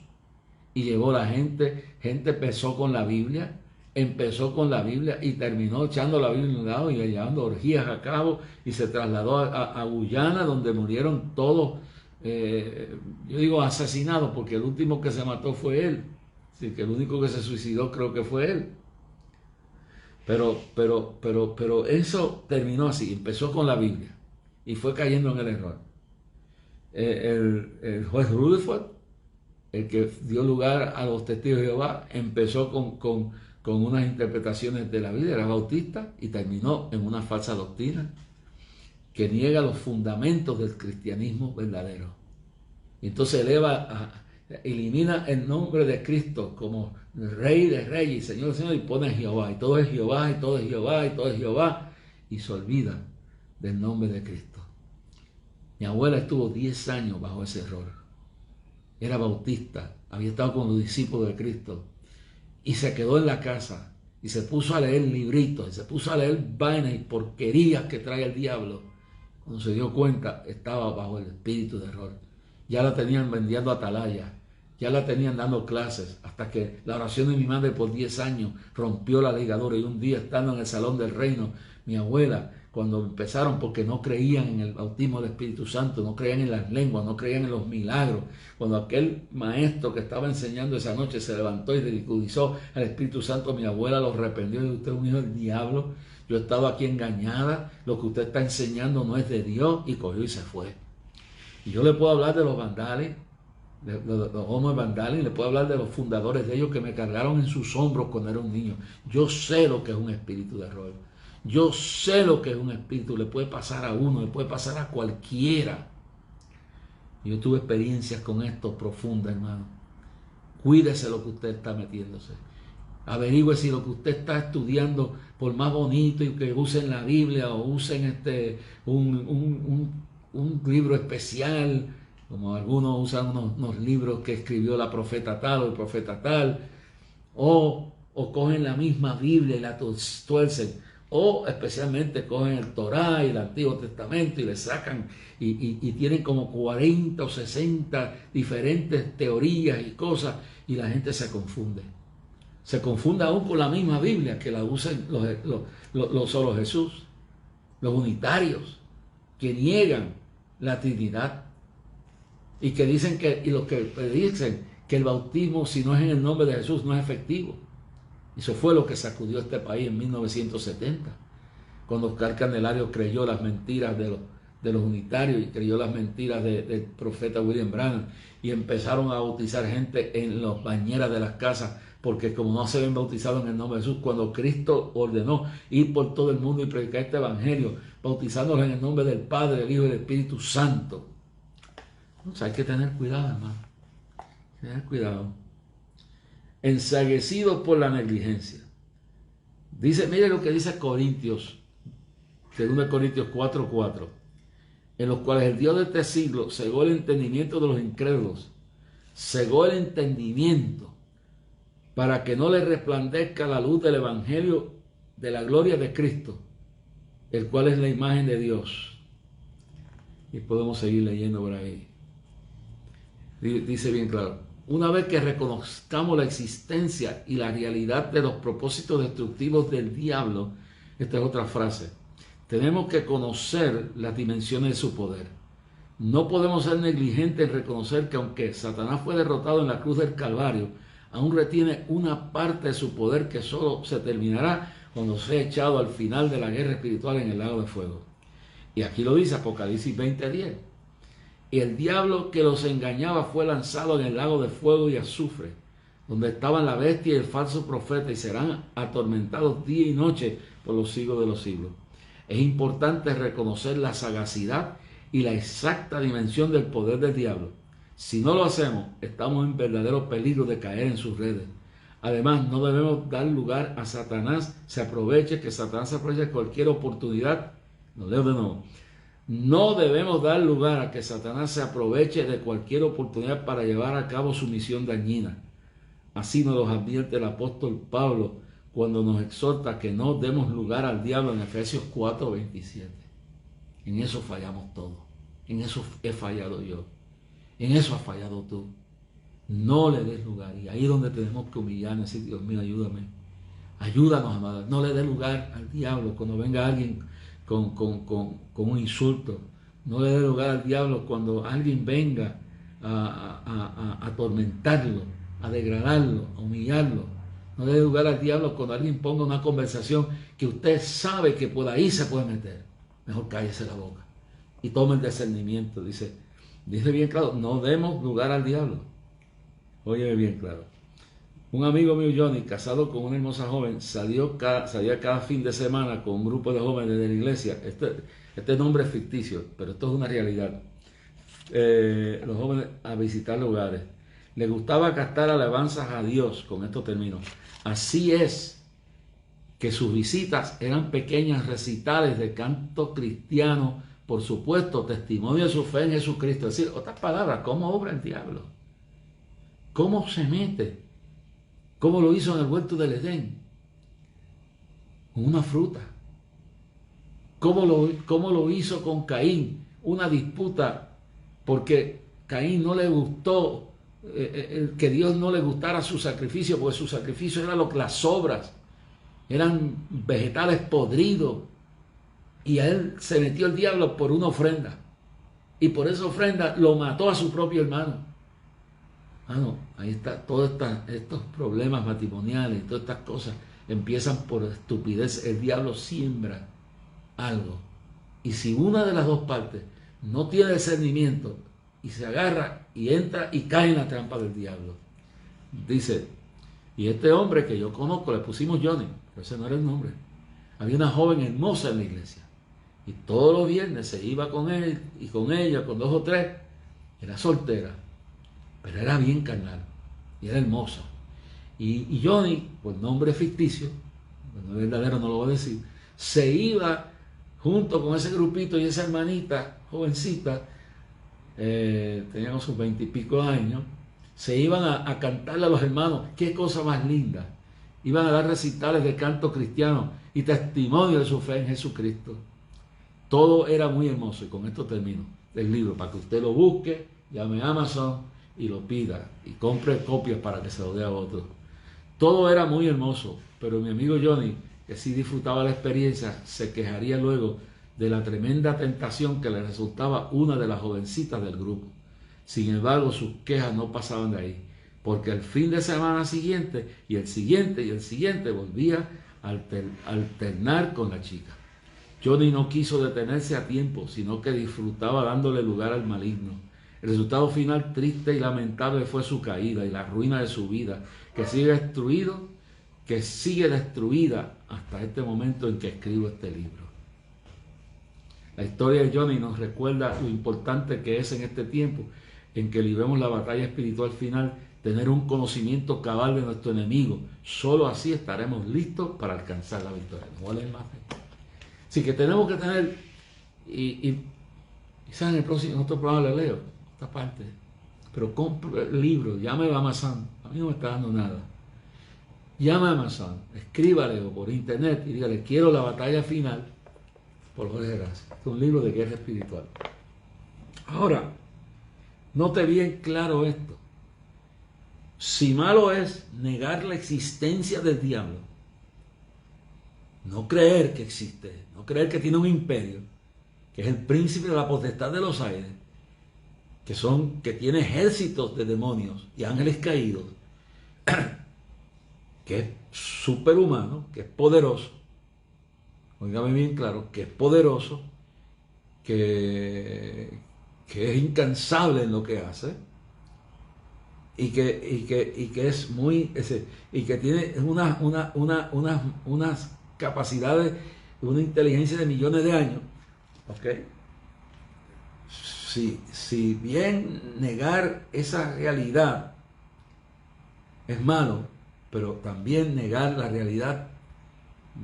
S1: y llevó a la gente. Gente empezó con la Biblia y terminó echando la Biblia a un lado y llevando orgías a cabo, y se trasladó a Guyana, donde murieron todos, yo digo asesinados, porque el último que se mató fue él. Así que el único que se suicidó creo que fue él. Pero eso terminó así, empezó con la Biblia y fue cayendo en el error. El juez Rutherford, el que dio lugar a los testigos de Jehová, empezó con unas interpretaciones de la Biblia, era bautista, y terminó en una falsa doctrina que niega los fundamentos del cristianismo verdadero. Y entonces elimina el nombre de Cristo como Rey de Reyes y Señor de Señores, y pone Jehová, y todo es Jehová, y todo es Jehová, y todo es Jehová, y se olvida del nombre de Cristo. Mi abuela estuvo 10 años bajo ese error. Era bautista, había estado con los discípulos de Cristo, y se quedó en la casa y se puso a leer libritos, y se puso a leer vainas y porquerías que trae el diablo. Cuando se dio cuenta, estaba bajo el espíritu de error. Ya la tenían vendiendo atalaya, ya la tenían dando clases, hasta que la oración de mi madre por 10 años rompió la ligadura. Y un día, estando en el salón del reino, mi abuela, cuando empezaron, porque no creían en el bautismo del Espíritu Santo, no creían en las lenguas, no creían en los milagros, cuando aquel maestro que estaba enseñando esa noche se levantó y ridiculizó al Espíritu Santo, mi abuela lo reprendió: y usted es un hijo del diablo, yo he estado aquí engañada, lo que usted está enseñando no es de Dios, y cogió y se fue. Y yo le puedo hablar de los vandales, de los hombres vandales, y le puedo hablar de los fundadores de ellos que me cargaron en sus hombros cuando era un niño. Yo sé lo que es un espíritu de error. Yo sé lo que es un espíritu. Le puede pasar a uno, le puede pasar a cualquiera. Yo tuve experiencias con esto profundas, hermano. Cuídese lo que usted está metiéndose. Averigüe si lo que usted está estudiando, por más bonito y que usen la Biblia o usen un libro especial, como algunos usan unos libros que escribió la profeta tal o el profeta tal, o cogen la misma Biblia y la tuercen, o especialmente cogen el Torá y el Antiguo Testamento y le sacan y tienen como 40 o 60 diferentes teorías y cosas, y la gente se confunde. Se confunde aún con la misma Biblia que la usan solo Jesús, los unitarios, que niegan la Trinidad y que dicen y los que dicen que el bautismo, si no es en el nombre de Jesús, no es efectivo. Eso fue lo que sacudió este país en 1970, cuando Oscar Candelario creyó las mentiras de los unitarios y creyó las mentiras del profeta William Branham, y empezaron a bautizar gente en las bañeras de las casas, porque como no se ven bautizados en el nombre de Jesús, cuando Cristo ordenó ir por todo el mundo y predicar este evangelio, bautizándolos en el nombre del Padre, del Hijo y del Espíritu Santo. Entonces hay que tener cuidado, hermano. Tener cuidado. Ensaguecidos por la negligencia. Dice, mire lo que dice Corintios, 2 Corintios 4:4, en los cuales el Dios de este siglo cegó el entendimiento de los incrédulos, cegó el entendimiento, para que no les resplandezca la luz del evangelio de la gloria de Cristo, el cual es la imagen de Dios. Y podemos seguir leyendo por ahí. Dice bien claro: una vez que reconozcamos la existencia y la realidad de los propósitos destructivos del diablo, esta es otra frase, tenemos que conocer las dimensiones de su poder. No podemos ser negligentes en reconocer que aunque Satanás fue derrotado en la cruz del Calvario, aún retiene una parte de su poder que solo se terminará cuando sea echado al final de la guerra espiritual en el lago de fuego. Y aquí lo dice Apocalipsis 20:10. Y el diablo que los engañaba fue lanzado en el lago de fuego y azufre, donde estaban la bestia y el falso profeta, y serán atormentados día y noche por los siglos de los siglos. Es importante reconocer la sagacidad y la exacta dimensión del poder del diablo. Si no lo hacemos, estamos en verdadero peligro de caer en sus redes. Además, no debemos dar lugar a Satanás, que Satanás se aproveche de cualquier oportunidad. Lo leo de nuevo. No debemos dar lugar a que Satanás se aproveche de cualquier oportunidad para llevar a cabo su misión dañina. Así nos lo advierte el apóstol Pablo cuando nos exhorta que no demos lugar al diablo en Efesios 4:27. En eso fallamos todos. En eso he fallado yo. En eso has fallado tú. No le des lugar. Y ahí es donde tenemos que humillarnos y decir, Dios mío, ayúdame. Ayúdanos, amada. No le des lugar al diablo cuando venga alguien con un insulto. No le des lugar al diablo cuando alguien venga a atormentarlo, a degradarlo, a humillarlo. No le dé lugar al diablo cuando alguien ponga una conversación que usted sabe que por ahí se puede meter. Mejor cállese la boca y tome el discernimiento. Dice bien claro, no demos lugar al diablo. Óyeme bien claro. Un amigo mío, Johnny, casado con una hermosa joven, salía cada fin de semana con un grupo de jóvenes de la iglesia. Este nombre es ficticio, pero esto es una realidad. Los jóvenes a visitar lugares. Le gustaba cantar alabanzas a Dios, con estos términos. Así es que sus visitas eran pequeñas recitales de canto cristiano, por supuesto, testimonio de su fe en Jesucristo. Es decir, otras palabras, ¿cómo obra el diablo? ¿Cómo se mete? ¿Cómo lo hizo en el huerto del Edén? Con una fruta. ¿Cómo lo hizo con Caín? Una disputa porque Caín no le gustó, que Dios no le gustara su sacrificio, porque su sacrificio era las obras, eran vegetales podridos, y a él se metió el diablo por una ofrenda, y por esa ofrenda lo mató a su propio hermano. No, ahí está, todos estos problemas matrimoniales, todas estas cosas empiezan por estupidez. El diablo siembra algo, y si una de las dos partes no tiene discernimiento y se agarra y entra y cae en la trampa del diablo. Dice, y este hombre que yo conozco, le pusimos Johnny, pero ese no era el nombre. Había una joven hermosa en la iglesia, y todos los viernes se iba con él y con ella, con 2 o 3. Era soltera, pero era bien carnal y era hermosa. Y Johnny, por nombre ficticio, no es verdadero, no lo voy a decir, se iba junto con ese grupito y esa hermanita jovencita, teníamos sus 20 y pico años, se iban a cantarle a los hermanos. Qué cosa más linda. Iban a dar recitales de canto cristiano y testimonio de su fe en Jesucristo. Todo era muy hermoso. Y con esto termino el libro, para que usted lo busque, llame a Amazon y lo pida y compre copias para que se lo dé a otros. Todo era muy hermoso, pero mi amigo Johnny, que sí disfrutaba la experiencia, se quejaría luego de la tremenda tentación que le resultaba una de las jovencitas del grupo. Sin embargo, sus quejas no pasaban de ahí, porque el fin de semana siguiente y el siguiente y el siguiente volvía a alternar con la chica. Johnny no quiso detenerse a tiempo, sino que disfrutaba dándole lugar al maligno. El resultado final triste y lamentable fue su caída y la ruina de su vida, que sigue destruida hasta este momento en que escribo este libro. La historia de Johnny nos recuerda lo importante que es en este tiempo en que libremos la batalla espiritual final, tener un conocimiento cabal de nuestro enemigo. Solo así estaremos listos para alcanzar la victoria. No voy a leer más. Así que tenemos que tener, y quizás en el próximo, en otro programa le leo esta parte, pero compre el libro, llame a Amazon. A mí no me está dando nada. Llame a Amazon, escríbale o por internet y dígale, quiero la batalla final por Jorge Gracia. Es un libro de guerra espiritual. Ahora, note bien claro esto. Si malo es negar la existencia del diablo, no creer que existe, no creer que tiene un imperio, que es el príncipe de la potestad de los aires, que tiene ejércitos de demonios y ángeles caídos, que es superhumano, que es poderoso, óigame bien claro, que es poderoso, que es incansable en lo que hace, que es muy, y que tiene unas capacidades, una inteligencia de millones de años, ¿ok? Si bien negar esa realidad es malo, pero también negar la realidad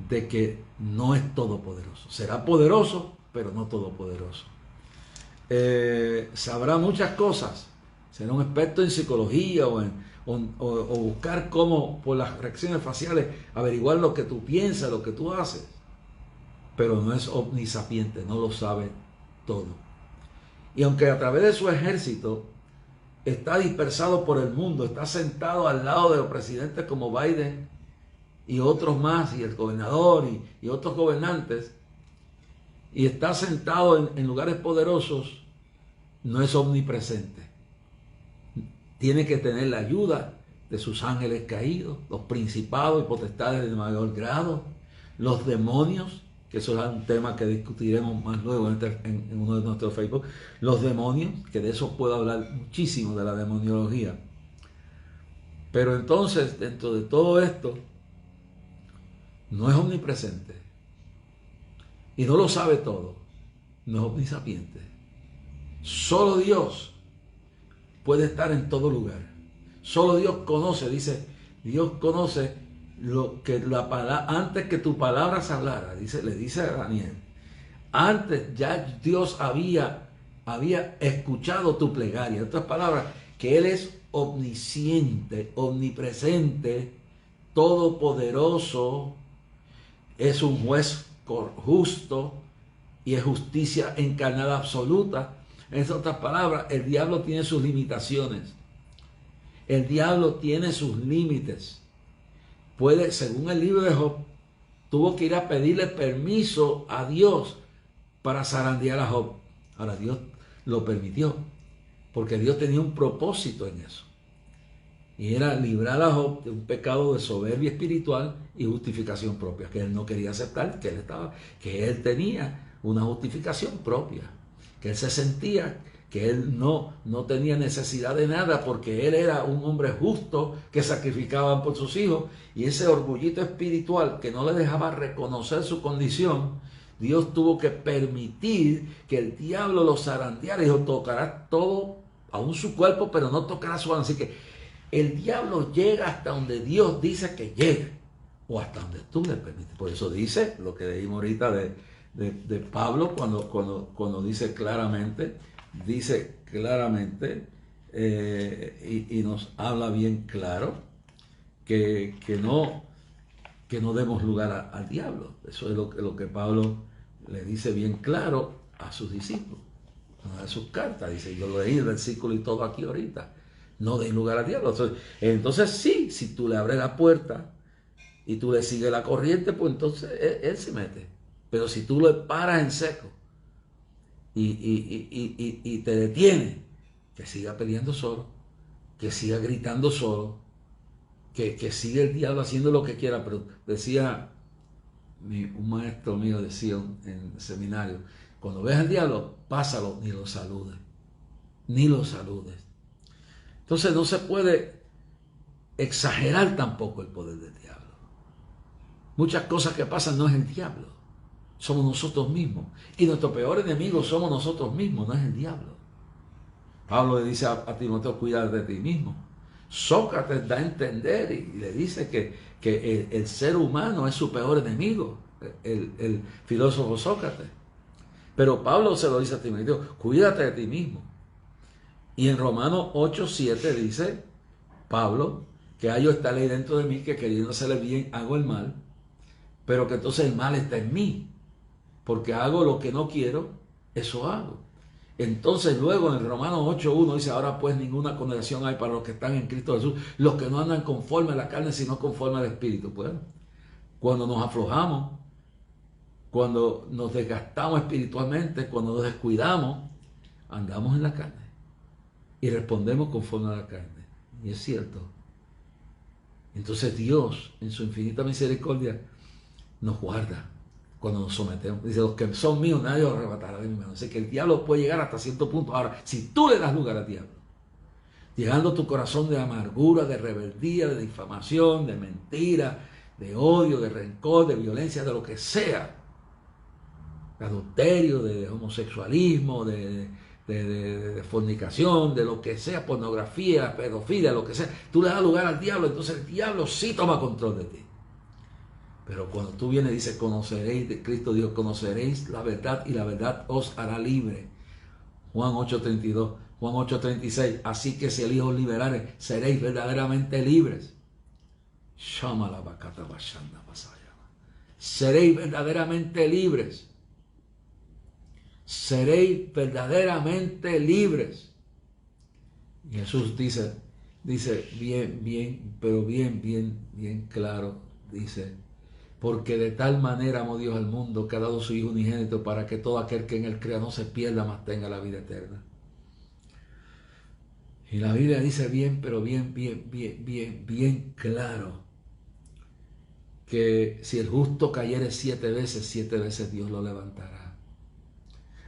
S1: de que no es todopoderoso. Será poderoso, pero no todopoderoso. Sabrá muchas cosas, será un experto en psicología o buscar cómo por las reacciones faciales averiguar lo que tú piensas, lo que tú haces, pero no es omnisapiente, no lo sabe todo. Y aunque a través de su ejército está dispersado por el mundo, está sentado al lado de los presidentes como Biden y otros más, y el gobernador y otros gobernantes, y está sentado en lugares poderosos, no es omnipresente. Tiene que tener la ayuda de sus ángeles caídos, los principados y potestades de mayor grado, los demonios, que eso es un tema que discutiremos más luego en uno de nuestros Facebook, los demonios, que de eso puedo hablar muchísimo, de la demoniología. Pero entonces, dentro de todo esto, no es omnipresente y no lo sabe todo, no es omnisapiente. Solo Dios puede estar en todo lugar. Solo Dios conoce, dice, Dios conoce lo que antes que tu palabra se hablara, le dice a Daniel, antes ya Dios había escuchado tu plegaria. En otras palabras, que Él es omnisciente, omnipresente, todopoderoso, es un juez justo y es justicia encarnada absoluta. En otras palabras, el diablo tiene sus limitaciones. El diablo tiene sus límites. Puede, según el libro de Job, tuvo que ir a pedirle permiso a Dios para zarandear a Job. Ahora Dios lo permitió, porque Dios tenía un propósito en eso. Y era librar a Job de un pecado de soberbia espiritual y justificación propia, que él no quería aceptar, que él tenía una justificación propia, que él se sentía que él no tenía necesidad de nada porque él era un hombre justo que sacrificaba por sus hijos, y ese orgullito espiritual que no le dejaba reconocer su condición, Dios tuvo que permitir que el diablo lo zarandeara y dijo, tocará todo, aún su cuerpo, pero no tocará su alma. Así que el diablo llega hasta donde Dios dice que llegue, o hasta donde tú le permites. Por eso dice lo que leímos ahorita de Pablo cuando dice claramente, y nos habla bien claro que no demos lugar al diablo. Eso es lo que Pablo le dice bien claro a sus discípulos, en una de sus cartas. Dice, yo lo leí el versículo y todo aquí ahorita, no den lugar al diablo. Entonces sí, si tú le abres la puerta y tú le sigues la corriente, pues entonces él se mete. Pero si tú le paras en seco y te detiene, que siga peleando solo, que siga gritando solo, que siga el diablo haciendo lo que quiera. Pero decía un maestro mío, decía en el seminario, cuando ves al diablo, pásalo, ni lo saludes, ni lo saludes. Entonces no se puede exagerar tampoco el poder del diablo. Muchas cosas que pasan no es el diablo, somos nosotros mismos. Y nuestro peor enemigo somos nosotros mismos, no es el diablo. Pablo le dice a Timoteo, cuida de ti mismo. Sócrates da a entender y le dice que el ser humano es su peor enemigo, el filósofo Sócrates. Pero Pablo se lo dice a Timoteo, cuídate de ti mismo. Y en Romanos 8:7 dice Pablo que hay esta ley dentro de mí, que queriendo hacerle bien hago el mal, pero que entonces el mal está en mí, porque hago lo que no quiero, eso hago. Entonces luego en Romanos 8:1 dice, ahora pues ninguna condenación hay para los que están en Cristo Jesús, los que no andan conforme a la carne, sino conforme al Espíritu. Pues cuando nos aflojamos, cuando nos desgastamos espiritualmente, cuando nos descuidamos, andamos en la carne y respondemos conforme a la carne. Y es cierto. Entonces Dios, en su infinita misericordia, nos guarda cuando nos sometemos. Dice, los que son míos nadie los arrebatará de mi mano. Así que el diablo puede llegar hasta cierto punto. Ahora, si tú le das lugar al diablo, llegando tu corazón de amargura, de rebeldía, de difamación, de mentira, de odio, de rencor, de violencia, de lo que sea, de adulterio, de homosexualismo, de fornicación, de lo que sea, pornografía, pedofilia, lo que sea, tú le das lugar al diablo, entonces el diablo sí toma control de ti. Pero cuando tú vienes, dice, conoceréis, Cristo dijo, conoceréis la verdad y la verdad os hará libre. Juan 8:32, Juan 8:36, así que si el Hijo os liberare, seréis verdaderamente libres. Seréis verdaderamente libres. Seréis verdaderamente libres. Y Jesús dice bien claro, dice, porque de tal manera amó Dios al mundo que ha dado su Hijo unigénito para que todo aquel que en él crea no se pierda, mas tenga la vida eterna. Y la Biblia dice bien claro que si el justo cayere 7 veces Dios lo levantará.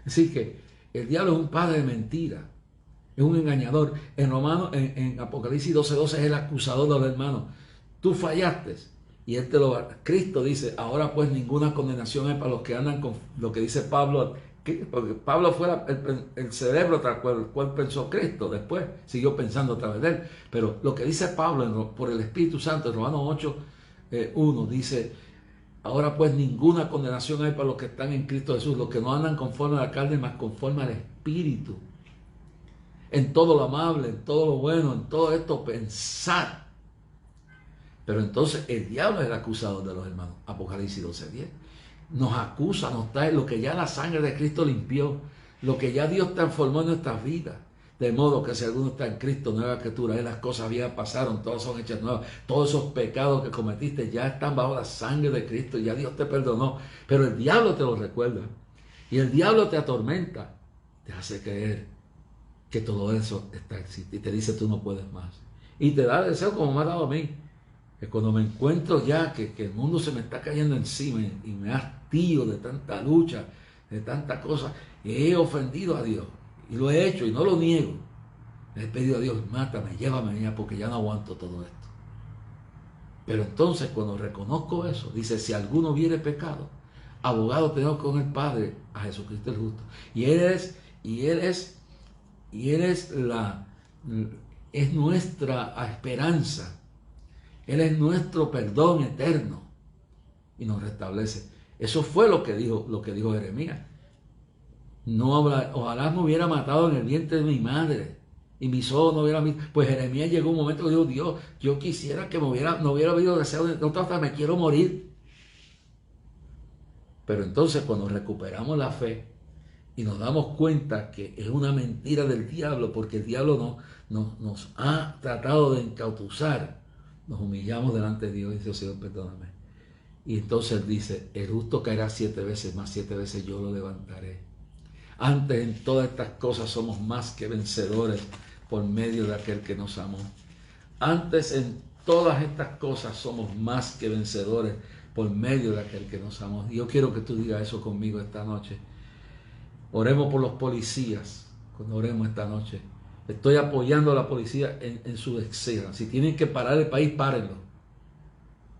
S1: Así que el diablo es un padre de mentira, es un engañador. En Apocalipsis 12:12 es el acusador de los hermanos. Tú fallaste y él te lo va. Cristo dice, ahora pues ninguna condenación es para los que andan con lo que dice Pablo. Porque Pablo fue el cerebro tras el cual pensó Cristo. Después siguió pensando a través de él. Pero lo que dice Pablo por el Espíritu Santo en Romanos 8:1 dice, ahora pues ninguna condenación hay para los que están en Cristo Jesús, los que no andan conforme a la carne, mas conforme al Espíritu. En todo lo amable, en todo lo bueno, en todo esto pensar. Pero entonces el diablo es el acusador de los hermanos. Apocalipsis 12:10. Nos acusa, nos trae lo que ya la sangre de Cristo limpió, lo que ya Dios transformó en nuestras vidas. De modo que si alguno está en Cristo, nueva criatura, las cosas viejas pasaron, todas son hechas nuevas. Todos esos pecados que cometiste ya están bajo la sangre de Cristo, ya Dios te perdonó. Pero el diablo te lo recuerda. Y el diablo te atormenta, te hace creer que todo eso está existe. Y te dice, tú no puedes más. Y te da deseo como me ha dado a mí. Que cuando me encuentro ya que el mundo se me está cayendo encima y me hastío de tanta lucha, de tanta cosa, he ofendido a Dios. Y lo he hecho y no lo niego. Le he pedido a Dios, mátame, llévame ya porque ya no aguanto todo esto. Pero entonces cuando reconozco eso, dice, si alguno hubiere pecado, abogado tenemos con el Padre, a Jesucristo el justo. Y Él es nuestra esperanza. Él es nuestro perdón eterno y nos restablece. Eso fue lo que dijo Jeremías. Ojalá me hubiera matado en el vientre de mi madre y mis ojos no hubieran visto. Pues Jeremías llegó un momento que dijo, Dios, yo quisiera que no hubiera habido deseo de hasta me quiero morir. Pero entonces cuando recuperamos la fe y nos damos cuenta que es una mentira del diablo, porque el diablo nos ha tratado de encautuzar, nos humillamos delante de Dios y dice, Señor, perdóname. Y entonces Él dice, el justo caerá 7 veces, más 7 veces yo lo levantaré. Antes en todas estas cosas somos más que vencedores por medio de aquel que nos amó. Antes en todas estas cosas somos más que vencedores por medio de aquel que nos amó. Y yo quiero que tú digas eso conmigo esta noche. Oremos por los policías cuando oremos esta noche. Estoy apoyando a la policía en su exceso. Si tienen que parar el país, párenlo.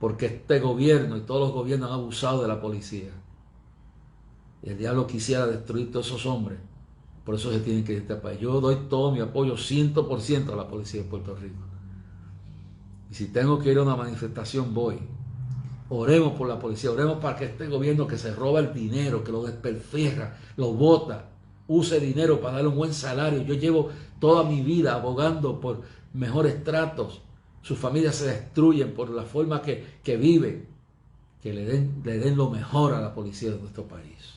S1: Porque este gobierno y todos los gobiernos han abusado de la policía. Y el diablo quisiera destruir todos esos hombres. Por eso se tienen que ir a este país. Yo doy todo mi apoyo 100% a la policía de Puerto Rico. Y si tengo que ir a una manifestación, voy. Oremos por la policía. Oremos para que este gobierno que se roba el dinero, que lo despilfarra, lo bota, use dinero para darle un buen salario. Yo llevo toda mi vida abogando por mejores tratos. Sus familias se destruyen por la forma que viven. Que le den lo mejor a la policía de nuestro país.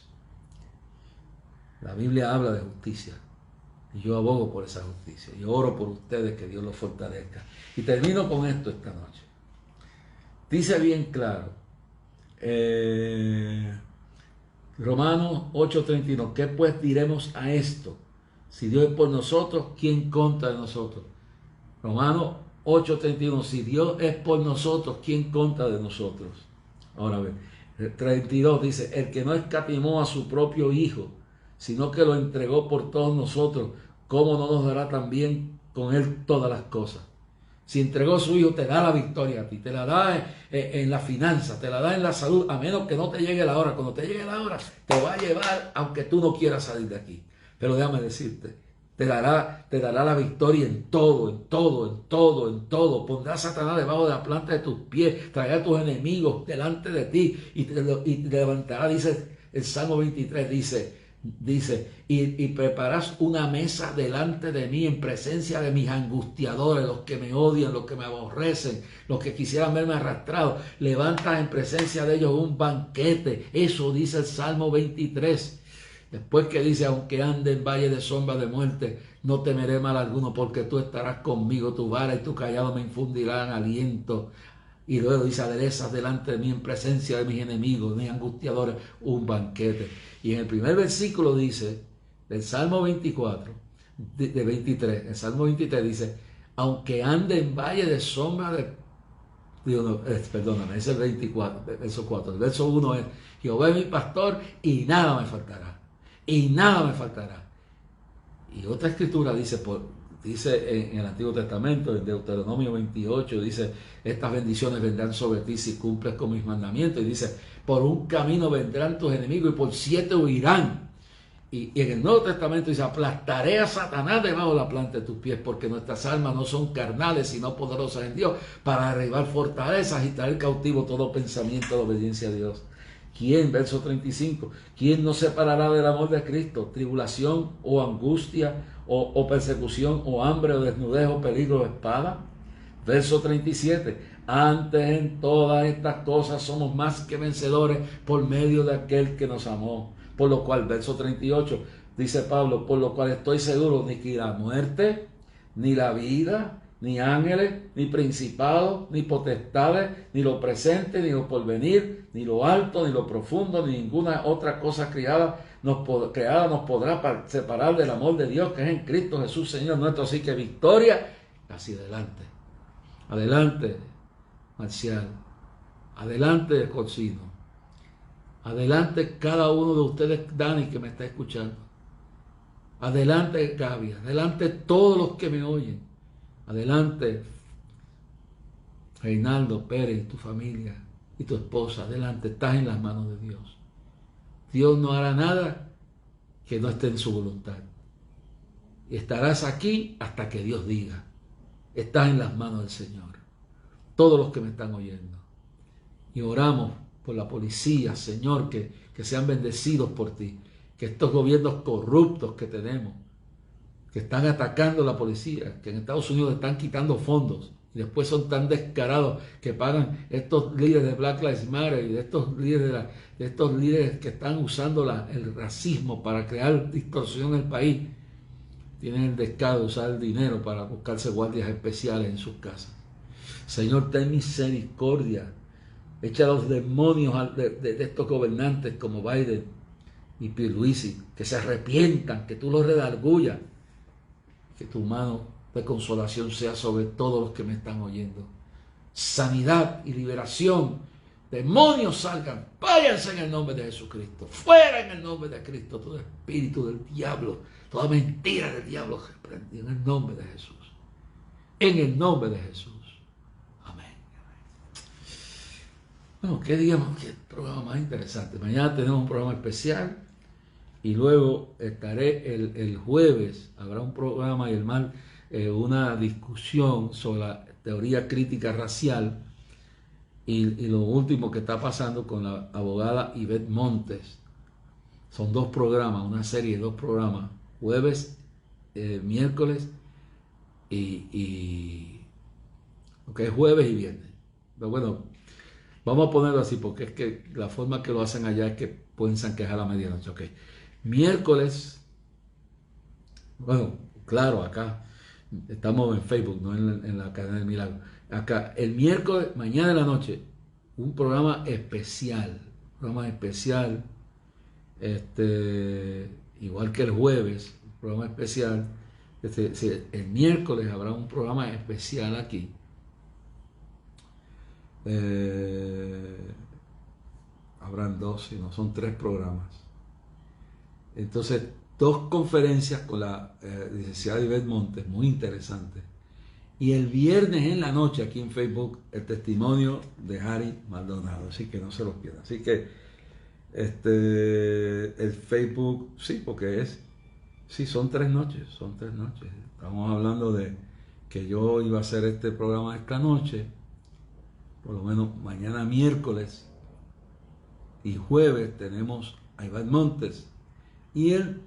S1: La Biblia habla de justicia. Y yo abogo por esa justicia. Yo oro por ustedes, que Dios los fortalezca. Y termino con esto esta noche. Dice bien claro. Romanos 8:31. ¿Qué pues diremos a esto? Si Dios es por nosotros, ¿quién contra de nosotros? Romanos 8:31. Si Dios es por nosotros, ¿quién contra de nosotros? Ahora ver. 32 dice, el que no escatimó a su propio Hijo, sino que lo entregó por todos nosotros, ¿cómo no nos dará también con Él todas las cosas. Si entregó a su Hijo, te da la victoria a ti, te la da en la finanza, te la da en la salud, a menos que no te llegue la hora. Cuando te llegue la hora, te va a llevar aunque tú no quieras salir de aquí. Pero déjame decirte, te dará la victoria en todo, en todo, en todo, en todo. Pondrá a Satanás debajo de la planta de tus pies, traerá a tus enemigos delante de ti y te levantará, dice el Salmo 23, y preparás una mesa delante de mí en presencia de mis angustiadores, los que me odian, los que me aborrecen, los que quisieran verme arrastrado. Levantas en presencia de ellos un banquete. Eso dice el Salmo 23. Después que dice, aunque ande en valle de sombra de muerte, no temeré mal alguno, porque tú estarás conmigo, tu vara y tu cayado me infundirán aliento. Y luego dice, aderezas delante de mí en presencia de mis enemigos, mis angustiadores, un banquete. Y en el primer versículo dice, del Salmo 24, de 23, el Salmo 23 dice, aunque ande en valle de sombra de... perdóname, es el 24, verso 4. El verso 1 es, Jehová es mi pastor y nada me faltará. Y nada me faltará. Y otra escritura dice en el Antiguo Testamento, en Deuteronomio 28, dice, estas bendiciones vendrán sobre ti si cumples con mis mandamientos. Y dice, por un camino vendrán tus enemigos y por 7 huirán. Y en el Nuevo Testamento dice, aplastaré a Satanás debajo de la planta de tus pies, porque nuestras almas no son carnales, sino poderosas en Dios, para derribar fortalezas y traer cautivo todo pensamiento de obediencia a Dios. ¿Quién, verso 35, quién nos separará del amor de Cristo? Tribulación o angustia o persecución o hambre o desnudez o peligro o espada. Verso 37, antes en todas estas cosas somos más que vencedores por medio de aquel que nos amó. Por lo cual, verso 38, dice Pablo, por lo cual estoy seguro ni que la muerte, ni la vida, ni ángeles, ni principados, ni potestades, ni lo presente, ni lo porvenir, ni lo alto, ni lo profundo, ni ninguna otra cosa creada nos podrá separar del amor de Dios que es en Cristo Jesús, Señor nuestro. Así que victoria hacia adelante. Adelante, Marcial. Adelante, Cocino. Adelante, cada uno de ustedes, Dani, que me está escuchando. Adelante, Gaby. Adelante, todos los que me oyen. Adelante, Reinaldo Pérez, tu familia y tu esposa. Adelante, estás en las manos de Dios. Dios no hará nada que no esté en su voluntad. Y estarás aquí hasta que Dios diga. Estás en las manos del Señor. Todos los que me están oyendo. Y oramos por la policía, Señor, que sean bendecidos por ti. Que estos gobiernos corruptos que tenemos, que están atacando a la policía, que en Estados Unidos están quitando fondos y después son tan descarados que pagan estos líderes de Black Lives Matter y de estos líderes que están usando el racismo para crear distorsión en el país. Tienen el descaro de usar el dinero para buscarse guardias especiales en sus casas. Señor, ten misericordia. Echa a los demonios de estos gobernantes como Biden y Pierluisi, que se arrepientan, que tú los redargullas. Que tu mano de consolación sea sobre todos los que me están oyendo. Sanidad y liberación. Demonios salgan, váyanse en el nombre de Jesucristo. Fuera en el nombre de Cristo todo espíritu del diablo, toda mentira del diablo reprendida en el nombre de Jesús. En el nombre de Jesús. Amén. Bueno, ¿qué digamos? ¿Qué programa más interesante? Mañana tenemos un programa especial. Y luego estaré el jueves, habrá un programa y una discusión sobre la teoría crítica racial y lo último que está pasando con la abogada Ivette Montes. Son 2 programas, una serie de 2 programas, jueves, miércoles es jueves y viernes. Pero bueno, vamos a ponerlo así porque es que la forma que lo hacen allá es que piensan que es a la medianoche. Ok. Miércoles, bueno, claro, acá estamos en Facebook, no en la cadena del Milagro. Acá, el miércoles, mañana de la noche, un programa especial, igual que el jueves, un programa especial. El miércoles habrá un programa especial aquí. Habrán 2, si no son 3 programas. Entonces, 2 conferencias con la licenciada Ivette Montes, muy interesantes. Y el viernes en la noche aquí en Facebook, el testimonio de Harry Maldonado. Así que no se los pierdan. Así que el Facebook, sí, porque son 3 noches, Estamos hablando de que yo iba a hacer este programa esta noche, por lo menos mañana miércoles y jueves tenemos a Iván Montes, y el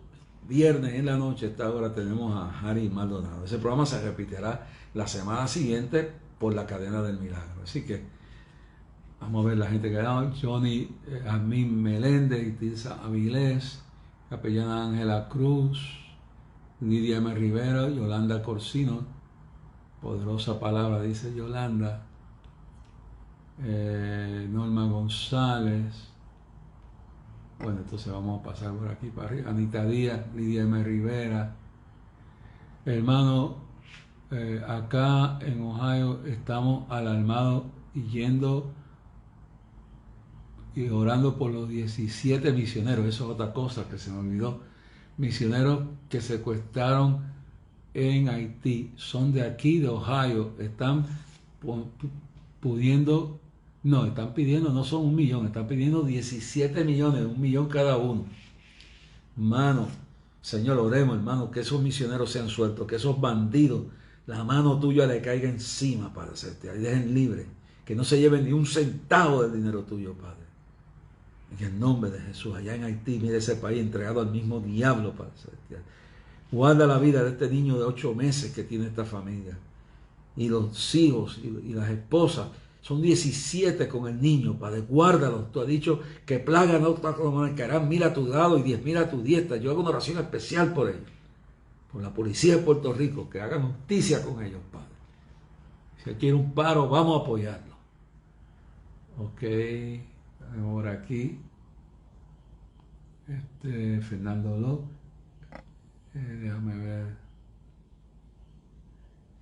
S1: viernes en la noche a esta hora tenemos a Harry Maldonado. Ese programa se repetirá la semana siguiente por la cadena del milagro. Así que vamos a ver la gente que hay. Johnny Amín Meléndez, Itilsa Avilés, capellana Ángela Cruz, Lidia M. Rivera, Yolanda Corsino, poderosa palabra dice Yolanda, Norma González. Bueno, entonces vamos a pasar por aquí para arriba. Anita Díaz, Lidia M. Rivera. Hermano, acá en Ohio estamos alarmados y yendo y orando por los 17 misioneros. Eso es otra cosa que se me olvidó. Misioneros que secuestraron en Haití. Son de aquí, de Ohio. Están pudiendo... No, están pidiendo, no son 1 millón, están pidiendo 17 millones, 1 millón cada uno. Hermano, Señor, oremos, hermano, que esos misioneros sean sueltos, que esos bandidos, la mano tuya le caiga encima, Padre Celestial, y dejen libre, que no se lleven ni un centavo del dinero tuyo, Padre. En el nombre de Jesús, allá en Haití, mire ese país entregado al mismo diablo, Padre Celestial. Guarda la vida de este niño de 8 meses que tiene esta familia, y los hijos y las esposas. Son 17 con el niño, Padre, guárdalos. Tú has dicho que plaga no caerán 1000 a tu lado y 10.000 a tu diestra. Yo hago una oración especial por ellos, por la policía de Puerto Rico, que hagan justicia con ellos, Padre. Si él quiere un paro, vamos a apoyarlo. Ok, ahora aquí, Fernando López, déjame ver.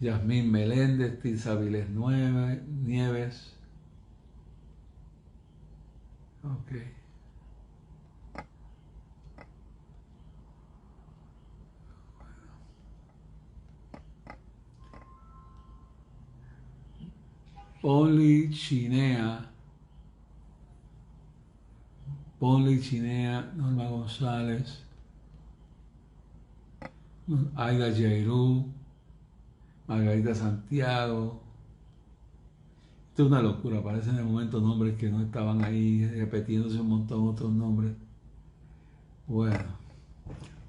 S1: Yasmín Meléndez, Tilsa Vilés Nieves. Ok. Ponli Chinea, Norma González, Aida Jairú, Margarita Santiago. Esto es una locura, aparecen de momento nombres que no estaban ahí, repitiéndose un montón otros nombres. Bueno,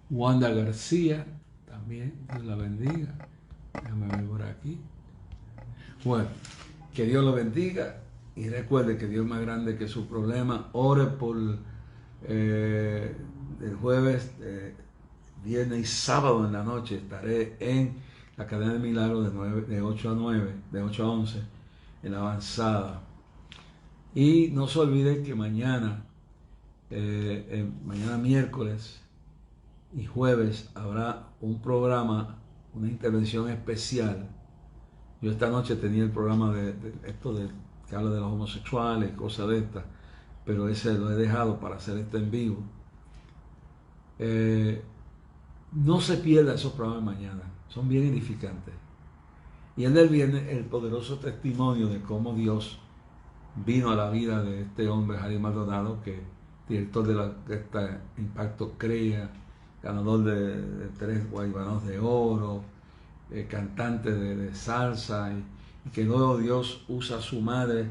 S1: Wanda García, también, Dios la bendiga. Déjame ver por aquí. Bueno, que Dios lo bendiga y recuerde que Dios es más grande que su problema. Ore por el jueves, viernes y sábado en la noche estaré en la cadena de milagros de 8 a 9, de 8 a 11, en la avanzada. Y no se olviden que mañana miércoles y jueves habrá un programa, una intervención especial. Yo esta noche tenía el programa de que habla de los homosexuales, cosas de estas, pero ese lo he dejado para hacer este en vivo. No se pierda esos programas mañana, son bien edificantes. Y el del viernes, el poderoso testimonio de cómo Dios vino a la vida de este hombre, Harry Maldonado, que director de este Impacto Crea, ganador de 3 Guaybanos de Oro, cantante de salsa, y que luego Dios usa a su madre,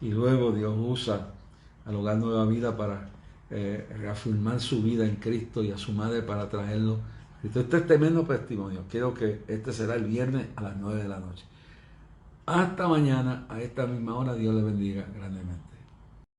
S1: y luego Dios usa al Hogar Nueva Vida para reafirmar su vida en Cristo, y a su madre para traerlo. Este es tremendo testimonio. Quiero que este será el viernes a las 9 de la noche. Hasta mañana, a esta misma hora. Dios le bendiga grandemente.